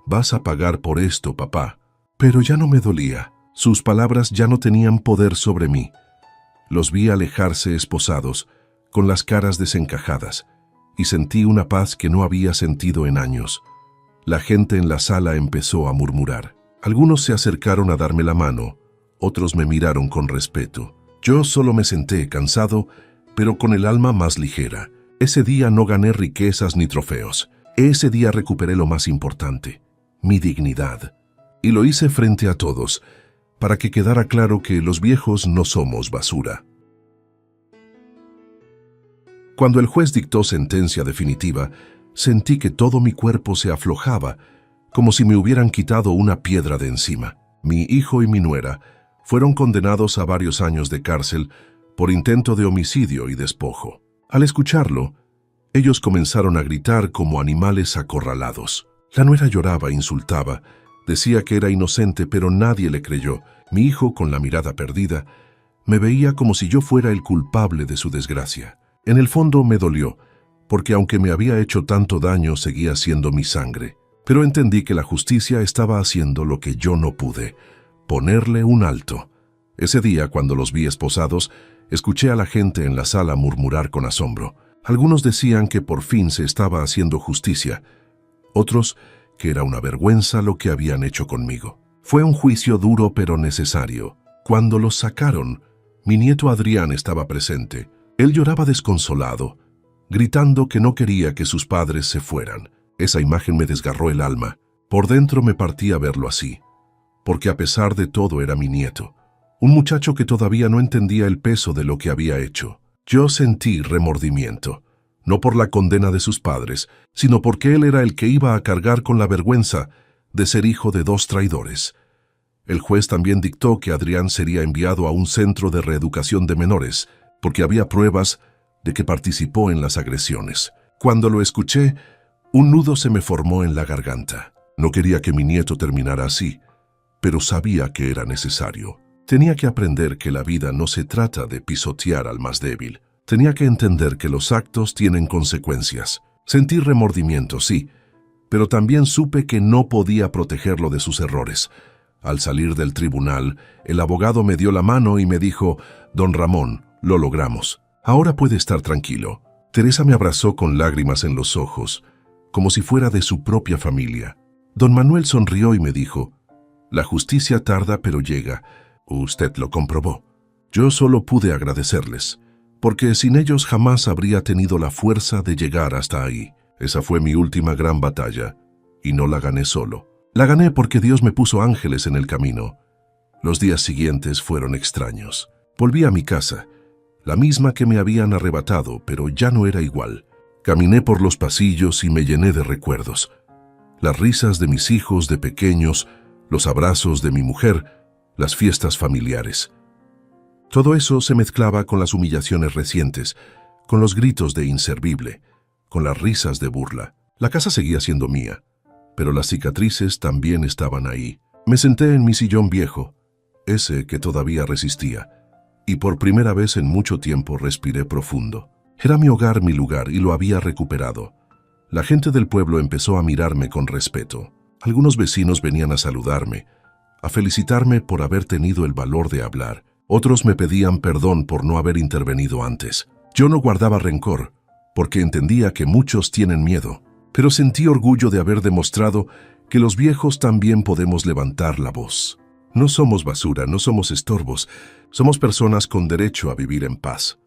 «Vas a pagar por esto, papá». Pero ya no me dolía. Sus palabras ya no tenían poder sobre mí. Los vi alejarse esposados, con las caras desencajadas, y sentí una paz que no había sentido en años. La gente en la sala empezó a murmurar. Algunos se acercaron a darme la mano, otros me miraron con respeto. Yo solo me senté, cansado, pero con el alma más ligera. Ese día no gané riquezas ni trofeos. Ese día recuperé lo más importante, mi dignidad. Y lo hice frente a todos, para que quedara claro que los viejos no somos basura. Cuando el juez dictó sentencia definitiva, sentí que todo mi cuerpo se aflojaba, como si me hubieran quitado una piedra de encima. Mi hijo y mi nuera fueron condenados a varios años de cárcel por intento de homicidio y despojo. Al escucharlo, ellos comenzaron a gritar como animales acorralados. La nuera lloraba, insultaba, decía que era inocente, pero nadie le creyó. Mi hijo, con la mirada perdida, me veía como si yo fuera el culpable de su desgracia. En el fondo me dolió, porque aunque me había hecho tanto daño, seguía siendo mi sangre. Pero entendí que la justicia estaba haciendo lo que yo no pude, ponerle un alto. Ese día, cuando los vi esposados, escuché a la gente en la sala murmurar con asombro. Algunos decían que por fin se estaba haciendo justicia, otros que era una vergüenza lo que habían hecho conmigo. Fue un juicio duro pero necesario. Cuando los sacaron, mi nieto Adrián estaba presente. Él lloraba desconsolado, gritando que no quería que sus padres se fueran. Esa imagen me desgarró el alma. Por dentro me partía verlo así, porque a pesar de todo era mi nieto, un muchacho que todavía no entendía el peso de lo que había hecho. Yo sentí remordimiento, no por la condena de sus padres, sino porque él era el que iba a cargar con la vergüenza de ser hijo de 2 traidores. El juez también dictó que Adrián sería enviado a un centro de reeducación de menores, porque había pruebas de que participó en las agresiones. Cuando lo escuché, un nudo se me formó en la garganta. No quería que mi nieto terminara así, pero sabía que era necesario. Tenía que aprender que la vida no se trata de pisotear al más débil. Tenía que entender que los actos tienen consecuencias. Sentí remordimiento, sí, pero también supe que no podía protegerlo de sus errores. Al salir del tribunal, el abogado me dio la mano y me dijo: «Don Ramón, lo logramos. Ahora puede estar tranquilo». Teresa me abrazó con lágrimas en los ojos, como si fuera de su propia familia. Don Manuel sonrió y me dijo: «La justicia tarda pero llega. Usted lo comprobó». Yo solo pude agradecerles, porque sin ellos jamás habría tenido la fuerza de llegar hasta ahí. Esa fue mi última gran batalla, y no la gané solo. La gané porque Dios me puso ángeles en el camino. Los días siguientes fueron extraños. Volví a mi casa, la misma que me habían arrebatado, pero ya no era igual. Caminé por los pasillos y me llené de recuerdos. Las risas de mis hijos de pequeños, los abrazos de mi mujer, las fiestas familiares. Todo eso se mezclaba con las humillaciones recientes, con los gritos de inservible, con las risas de burla. La casa seguía siendo mía, pero las cicatrices también estaban ahí. Me senté en mi sillón viejo, ese que todavía resistía, y por primera vez en mucho tiempo respiré profundo. Era mi hogar, mi lugar, y lo había recuperado. La gente del pueblo empezó a mirarme con respeto. Algunos vecinos venían a saludarme, a felicitarme por haber tenido el valor de hablar. Otros me pedían perdón por no haber intervenido antes. Yo no guardaba rencor, porque entendía que muchos tienen miedo, pero sentí orgullo de haber demostrado que los viejos también podemos levantar la voz. No somos basura, no somos estorbos, somos personas con derecho a vivir en paz.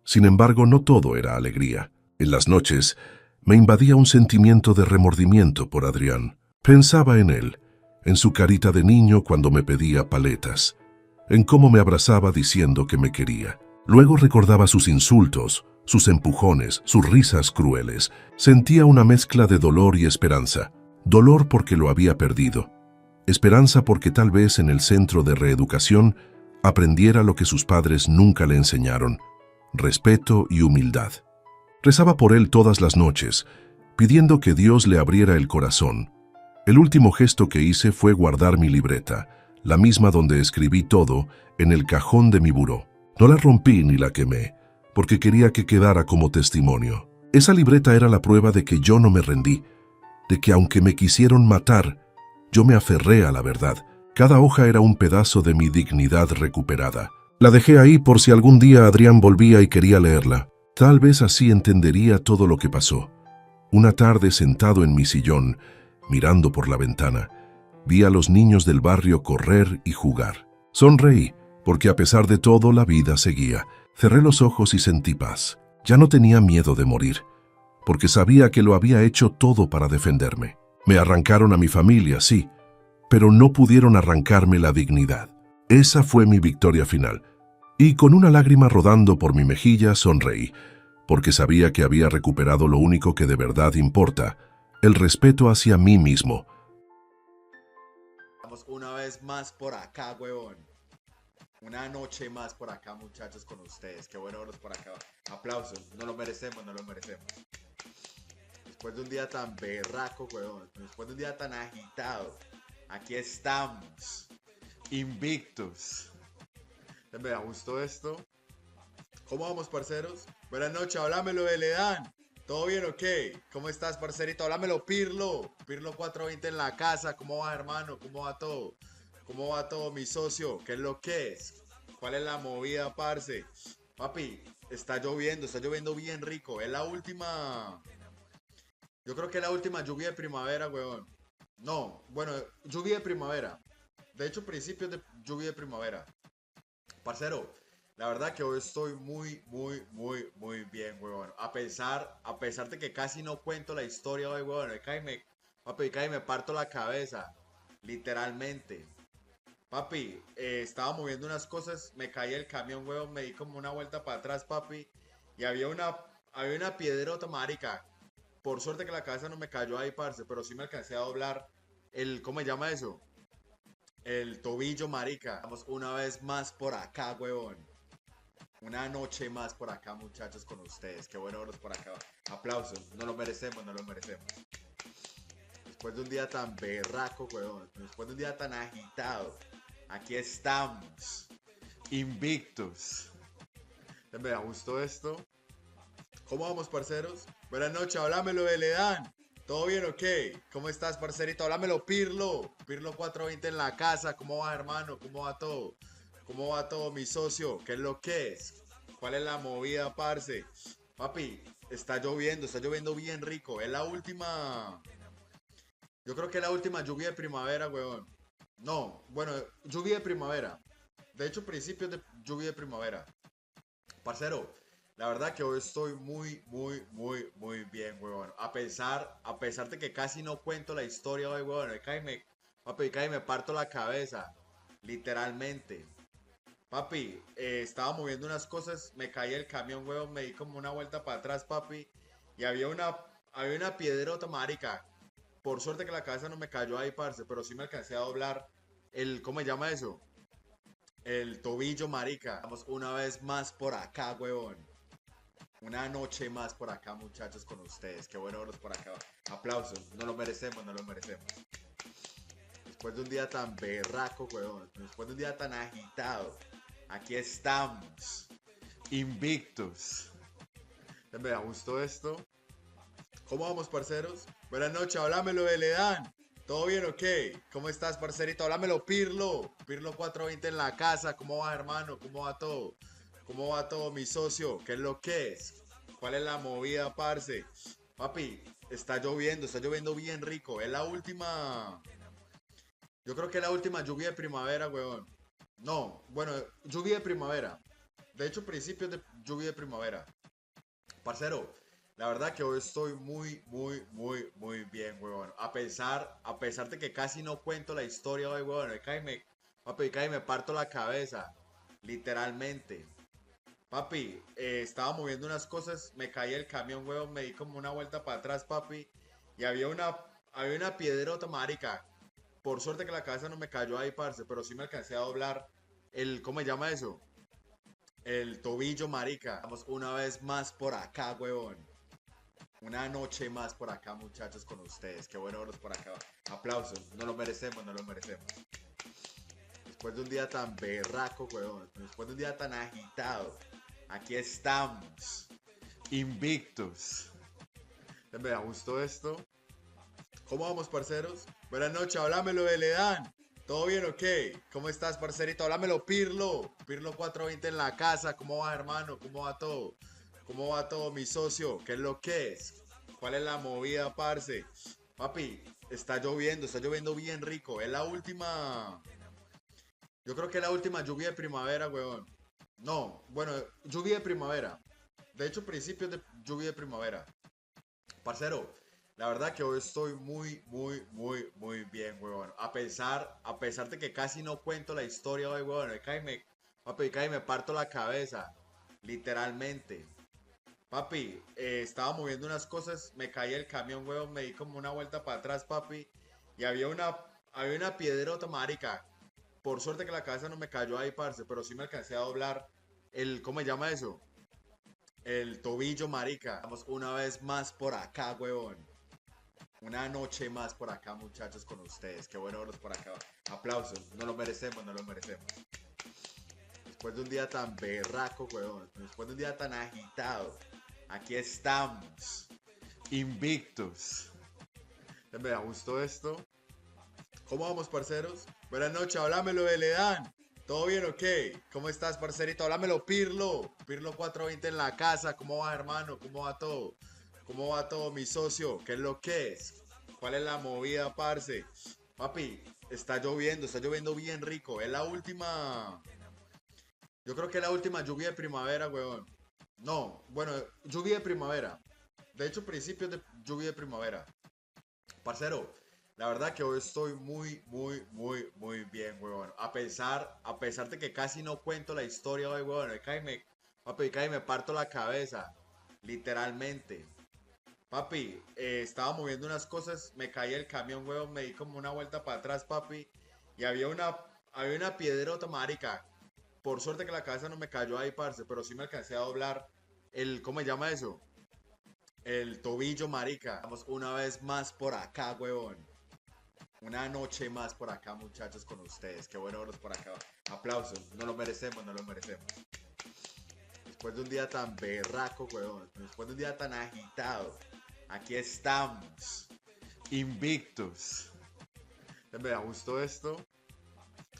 Sin embargo, no todo era alegría. En las noches, me invadía un sentimiento de remordimiento por Adrián. Pensaba en él, en su carita de niño cuando me pedía paletas, en cómo me abrazaba diciendo que me quería. Luego recordaba sus insultos, sus empujones, sus risas crueles. Sentía una mezcla de dolor y esperanza. Dolor porque lo había perdido. Esperanza porque tal vez en el centro de reeducación aprendiera lo que sus padres nunca le enseñaron: respeto y humildad. Rezaba por él todas las noches, pidiendo que Dios le abriera el corazón. El último gesto que hice fue guardar mi libreta, la misma donde escribí todo, en el cajón de mi buró. No la rompí ni la quemé, porque quería que quedara como testimonio. Esa libreta era la prueba de que yo no me rendí, de que aunque me quisieron matar, yo me aferré a la verdad. Cada hoja era un pedazo de mi dignidad recuperada. La dejé ahí por si algún día Adrián volvía y quería leerla. Tal vez así entendería todo lo que pasó. Una tarde, sentado en mi sillón, mirando por la ventana, vi a los niños del barrio correr y jugar. Sonreí, porque a pesar de todo la vida seguía. Cerré los ojos y sentí paz. Ya no tenía miedo de morir, porque sabía que lo había hecho todo para defenderme. Me arrancaron a mi familia, sí, pero no pudieron arrancarme la dignidad. Esa fue mi victoria final. Y con una lágrima rodando por mi mejilla sonreí, porque sabía que había recuperado lo único que de verdad importa: el respeto hacia mí mismo. Estamos una vez más por acá, huevón. Una noche más por acá, muchachos, con ustedes. Qué bueno verlos por acá. Aplausos. No lo merecemos, no lo merecemos. Después de un día tan berraco, huevón. Después de un día tan agitado. Aquí estamos. Invictos. Me gustó esto. ¿Cómo vamos, parceros? Buenas noches, háblamelo de Ledan. ¿Todo bien o qué? ¿Cómo estás, parcerito? Háblamelo, Pirlo. Pirlo 420 en la casa. ¿Cómo va, hermano? ¿Cómo va todo? ¿Cómo va todo, mi socio? ¿Qué es lo que es? ¿Cuál es la movida, parce? Papi, está lloviendo bien rico. Es la última... Yo creo que es la última lluvia de primavera, weón. No, bueno, lluvia de primavera. De hecho, principios de lluvia de primavera. Parcero, la verdad que hoy estoy muy bien, huevón. A pesar de que casi no cuento la historia hoy, huevón. Papi, cae y me parto la cabeza. Literalmente. Papi, estaba moviendo unas cosas, me caí el camión, huevón, me di como una vuelta para atrás, papi. Y había una piedrota, marica. Por suerte que la cabeza no me cayó ahí, parce, pero sí me alcancé a doblar ¿cómo se llama eso? El tobillo, marica. Vamos una vez más por acá, huevón. Una noche más por acá, muchachos, con ustedes. Qué bueno verlos por acá. Aplausos. No lo merecemos, no lo merecemos. Después de un día tan berraco, huevón. Después de un día tan agitado. Aquí estamos. Invictos. Me gustó esto. ¿Cómo vamos, parceros? Buenas noches, háblamelo de Ledán. ¿Todo bien o qué? ¿Cómo estás, parcerito? Háblamelo, Pirlo. Pirlo 420 en la casa. ¿Cómo va, hermano? ¿Cómo va todo? ¿Cómo va todo, mi socio? ¿Qué es lo que es? ¿Cuál es la movida, parce? Papi, está lloviendo bien rico. Es la última. Yo creo que es la última lluvia de primavera, weón. No, bueno, lluvia de primavera. De hecho, principios de lluvia de primavera. Parcero, la verdad que hoy estoy muy bien, huevón. A pesar de que casi no cuento la historia hoy, huevón. Papi, cae y me parto la cabeza. Literalmente. Papi, estaba moviendo unas cosas, me caí el camión, huevón, me di como una vuelta para atrás, papi. Y había una piedrota, marica. Por suerte que la cabeza no me cayó ahí, parce, pero sí me alcancé a doblar ¿cómo se llama eso? El tobillo, marica. Vamos una vez más por acá, huevón. Una noche más por acá, muchachos, con ustedes. Qué bueno verlos por acá. Aplausos. No lo merecemos, no lo merecemos. Después de un día tan berraco, huevón. Después de un día tan agitado. Aquí estamos. Invictos. Me gustó esto. ¿Cómo vamos, parceros? Buenas noches, háblamelo de Ledán. ¿Todo bien o qué? ¿Cómo estás, parcerito? Háblamelo, Pirlo. Pirlo 420 en la casa. ¿Cómo va, hermano? ¿Cómo va todo? ¿Cómo va todo, mi socio? ¿Qué es lo que es? ¿Cuál es la movida, parce? Papi, está lloviendo bien rico. Es la última. Yo creo que es la última lluvia de primavera, weón. No, bueno, lluvia de primavera. De hecho, principios de lluvia de primavera. Parcero, la verdad que hoy estoy muy bien, weón. A pesar de que casi no cuento la historia hoy, weón. Papi, cae y me parto la cabeza. Literalmente. Papi, estaba moviendo unas cosas, me caí el camión, weón, me di como una vuelta para atrás, papi. Y había una piedrota, marica. Por suerte que la cabeza no me cayó ahí, parce, pero sí me alcancé a doblar ¿cómo se llama eso? El tobillo, marica. Vamos una vez más por acá, huevón. Una noche más por acá, muchachos, con ustedes. Qué bueno verlos por acá. Aplausos. No lo merecemos, no lo merecemos. Después de un día tan berraco, huevón. Después de un día tan agitado. Aquí estamos. Invictos. Me gustó esto. ¿Cómo vamos, parceros? Buenas noches, háblamelo de Ledán. ¿Todo bien o qué? ¿Cómo estás, parcerito? Háblamelo, Pirlo. Pirlo 420 en la casa. ¿Cómo va, hermano? ¿Cómo va todo? ¿Cómo va todo, mi socio? ¿Qué es lo que es? ¿Cuál es la movida, parce? Papi, está lloviendo bien rico. Es la última. Yo creo que es la última lluvia de primavera, weón. No, bueno, lluvia de primavera. De hecho, principios de lluvia de primavera. Parcero, la verdad que hoy estoy muy bien, huevón. A pesar de que casi no cuento la historia hoy, huevón. Papi, cae y me parto la cabeza. Literalmente. Papi, estaba moviendo unas cosas, me caí el camión, huevón, me di como una vuelta para atrás, papi. Y había una piedrota, marica. Por suerte que la cabeza no me cayó ahí, parce, pero sí me alcancé a doblar ¿cómo se llama eso? El tobillo, marica. Vamos una vez más por acá, huevón. Una noche más por acá, muchachos, con ustedes. Qué bueno verlos por acá. Aplausos. No lo merecemos, no lo merecemos. Después de un día tan berraco, huevón. Después de un día tan agitado. Aquí estamos. Invictos. Me gustó esto. ¿Cómo vamos, parceros? Buenas noches, háblamelo de Ledán. ¿Todo bien o qué? ¿Cómo estás, parcerito? Háblamelo, Pirlo. Pirlo 420 en la casa. ¿Cómo va, hermano? ¿Cómo va todo? ¿Cómo va todo, mi socio? ¿Qué es lo que es? ¿Cuál es la movida, parce? Papi, está lloviendo bien rico. Es la última. Yo creo que es la última lluvia de primavera, weón. No, bueno, lluvia de primavera. De hecho, principios de lluvia de primavera. Parcero, la verdad que hoy estoy muy bien, weón. A pesar de que casi no cuento la historia hoy, weón. Papi, cae y me parto la cabeza. Literalmente. Papi, estaba moviendo unas cosas, me caí el camión, weón, me di como una vuelta para atrás, papi. Y había una piedrota, marica. Por suerte que la cabeza no me cayó ahí, parce, pero sí me alcancé a doblar ¿cómo se llama eso? El tobillo, marica. Vamos una vez más por acá, weón. Una noche más por acá, muchachos, con ustedes. Qué bueno verlos por acá. Aplausos. No lo merecemos, no lo merecemos. Después de un día tan berraco, weón. Después de un día tan agitado. Aquí estamos. Invictos. Me gustó esto.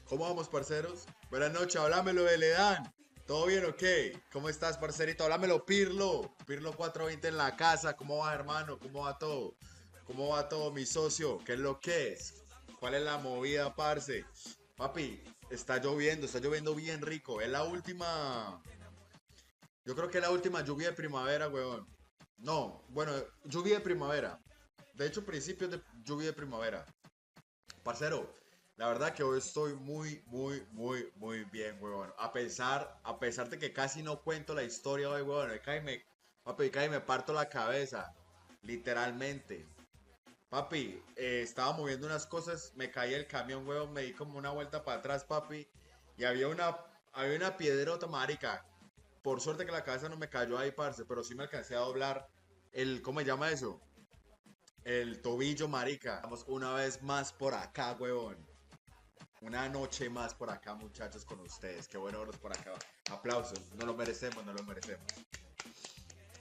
¿Cómo vamos, parceros? Buenas noches, háblamelo de Ledán. ¿Todo bien o qué? ¿Cómo estás, parcerito? Háblamelo, Pirlo. Pirlo 420 en la casa. ¿Cómo va, hermano? ¿Cómo va todo? ¿Cómo va todo, mi socio? ¿Qué es lo que es? ¿Cuál es la movida, parce? Papi, está lloviendo bien rico. Es la última. Yo creo que es la última lluvia de primavera, weón. No, bueno, lluvia de primavera. De hecho, principios de lluvia de primavera. Parcero, la verdad que hoy estoy muy bien, weón. A pesar de que casi no cuento la historia hoy, weón. Papi, cae y me parto la cabeza. Literalmente. Papi, estaba moviendo unas cosas, me caí el camión, weón, me di como una vuelta para atrás, papi. Y había una piedrota, marica. Por suerte que la cabeza no me cayó ahí, parce, pero sí me alcancé a doblar ¿cómo se llama eso? El tobillo, marica. Vamos una vez más por acá, weón. Una noche más por acá, muchachos, con ustedes. Qué bueno verlos por acá. Aplausos. No lo merecemos, no lo merecemos.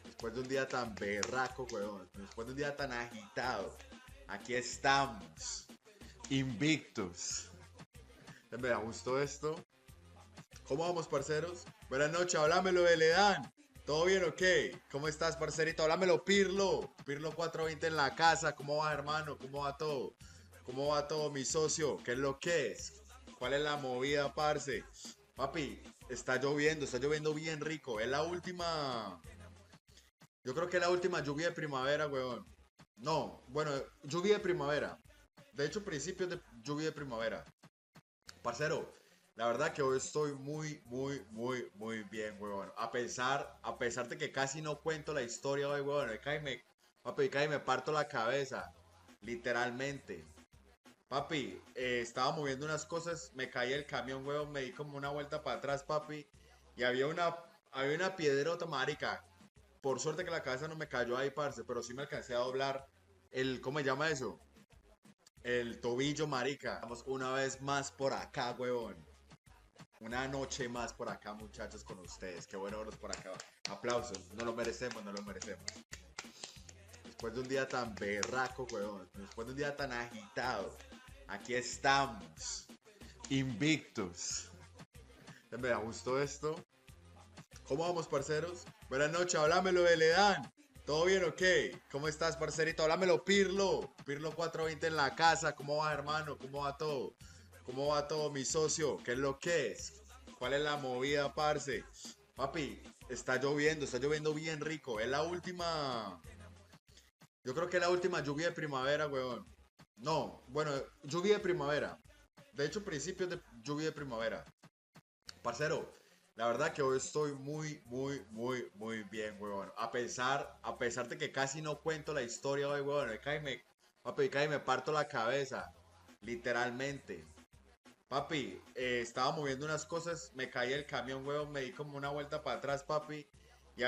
Después de un día tan berraco, weón. Después de un día tan agitado. Aquí estamos. Invictos. Me gustó esto. ¿Cómo vamos, parceros? Buenas noches, háblamelo de Ledán. ¿Todo bien o qué? ¿Cómo estás, parcerito? Háblamelo, Pirlo. Pirlo 420 en la casa. ¿Cómo va, hermano? ¿Cómo va todo? ¿Cómo va todo, mi socio? ¿Qué es lo que es? ¿Cuál es la movida, parce? Papi, está lloviendo bien rico. Es la última. Yo creo que es la última lluvia de primavera, weón. No, bueno, lluvia de primavera. De hecho, principios de lluvia de primavera. Parcero, la verdad que hoy estoy muy bien, weón. A pesar de que casi no cuento la historia hoy, weón. Papi, cae y me parto la cabeza. Literalmente. Papi, estaba moviendo unas cosas, me caí el camión, weón, me di como una vuelta para atrás, papi. Y había una piedrota, marica. Por suerte que la cabeza no me cayó ahí, parce, pero sí me alcancé a doblar ¿cómo se llama eso? El tobillo, marica. Vamos una vez más por acá, weón. Una noche más por acá, muchachos, con ustedes. Qué bueno verlos por acá. Aplausos. No lo merecemos, no lo merecemos. Después de un día tan berraco, weón. Después de un día tan agitado. Aquí estamos. Invictos. Me gustó esto. ¿Cómo vamos, parceros? Buenas noches, háblamelo de Ledán. ¿Todo bien o qué? ¿Cómo estás, parcerito? Háblamelo, Pirlo. Pirlo 420 en la casa. ¿Cómo va, hermano? ¿Cómo va todo? ¿Cómo va todo, mi socio? ¿Qué es lo que es? ¿Cuál es la movida, parce? Papi, está lloviendo bien rico. Es la última. Yo creo que es la última lluvia de primavera, weón. No, bueno, lluvia de primavera. De hecho, principios de lluvia de primavera. Parcero, la verdad que hoy estoy muy bien, weón. A pesar de que casi no cuento la historia hoy, weón. Papi, cae y me parto la cabeza. Literalmente. Papi, estaba moviendo unas cosas, me caí el camión, weón, me di como una vuelta para atrás, papi.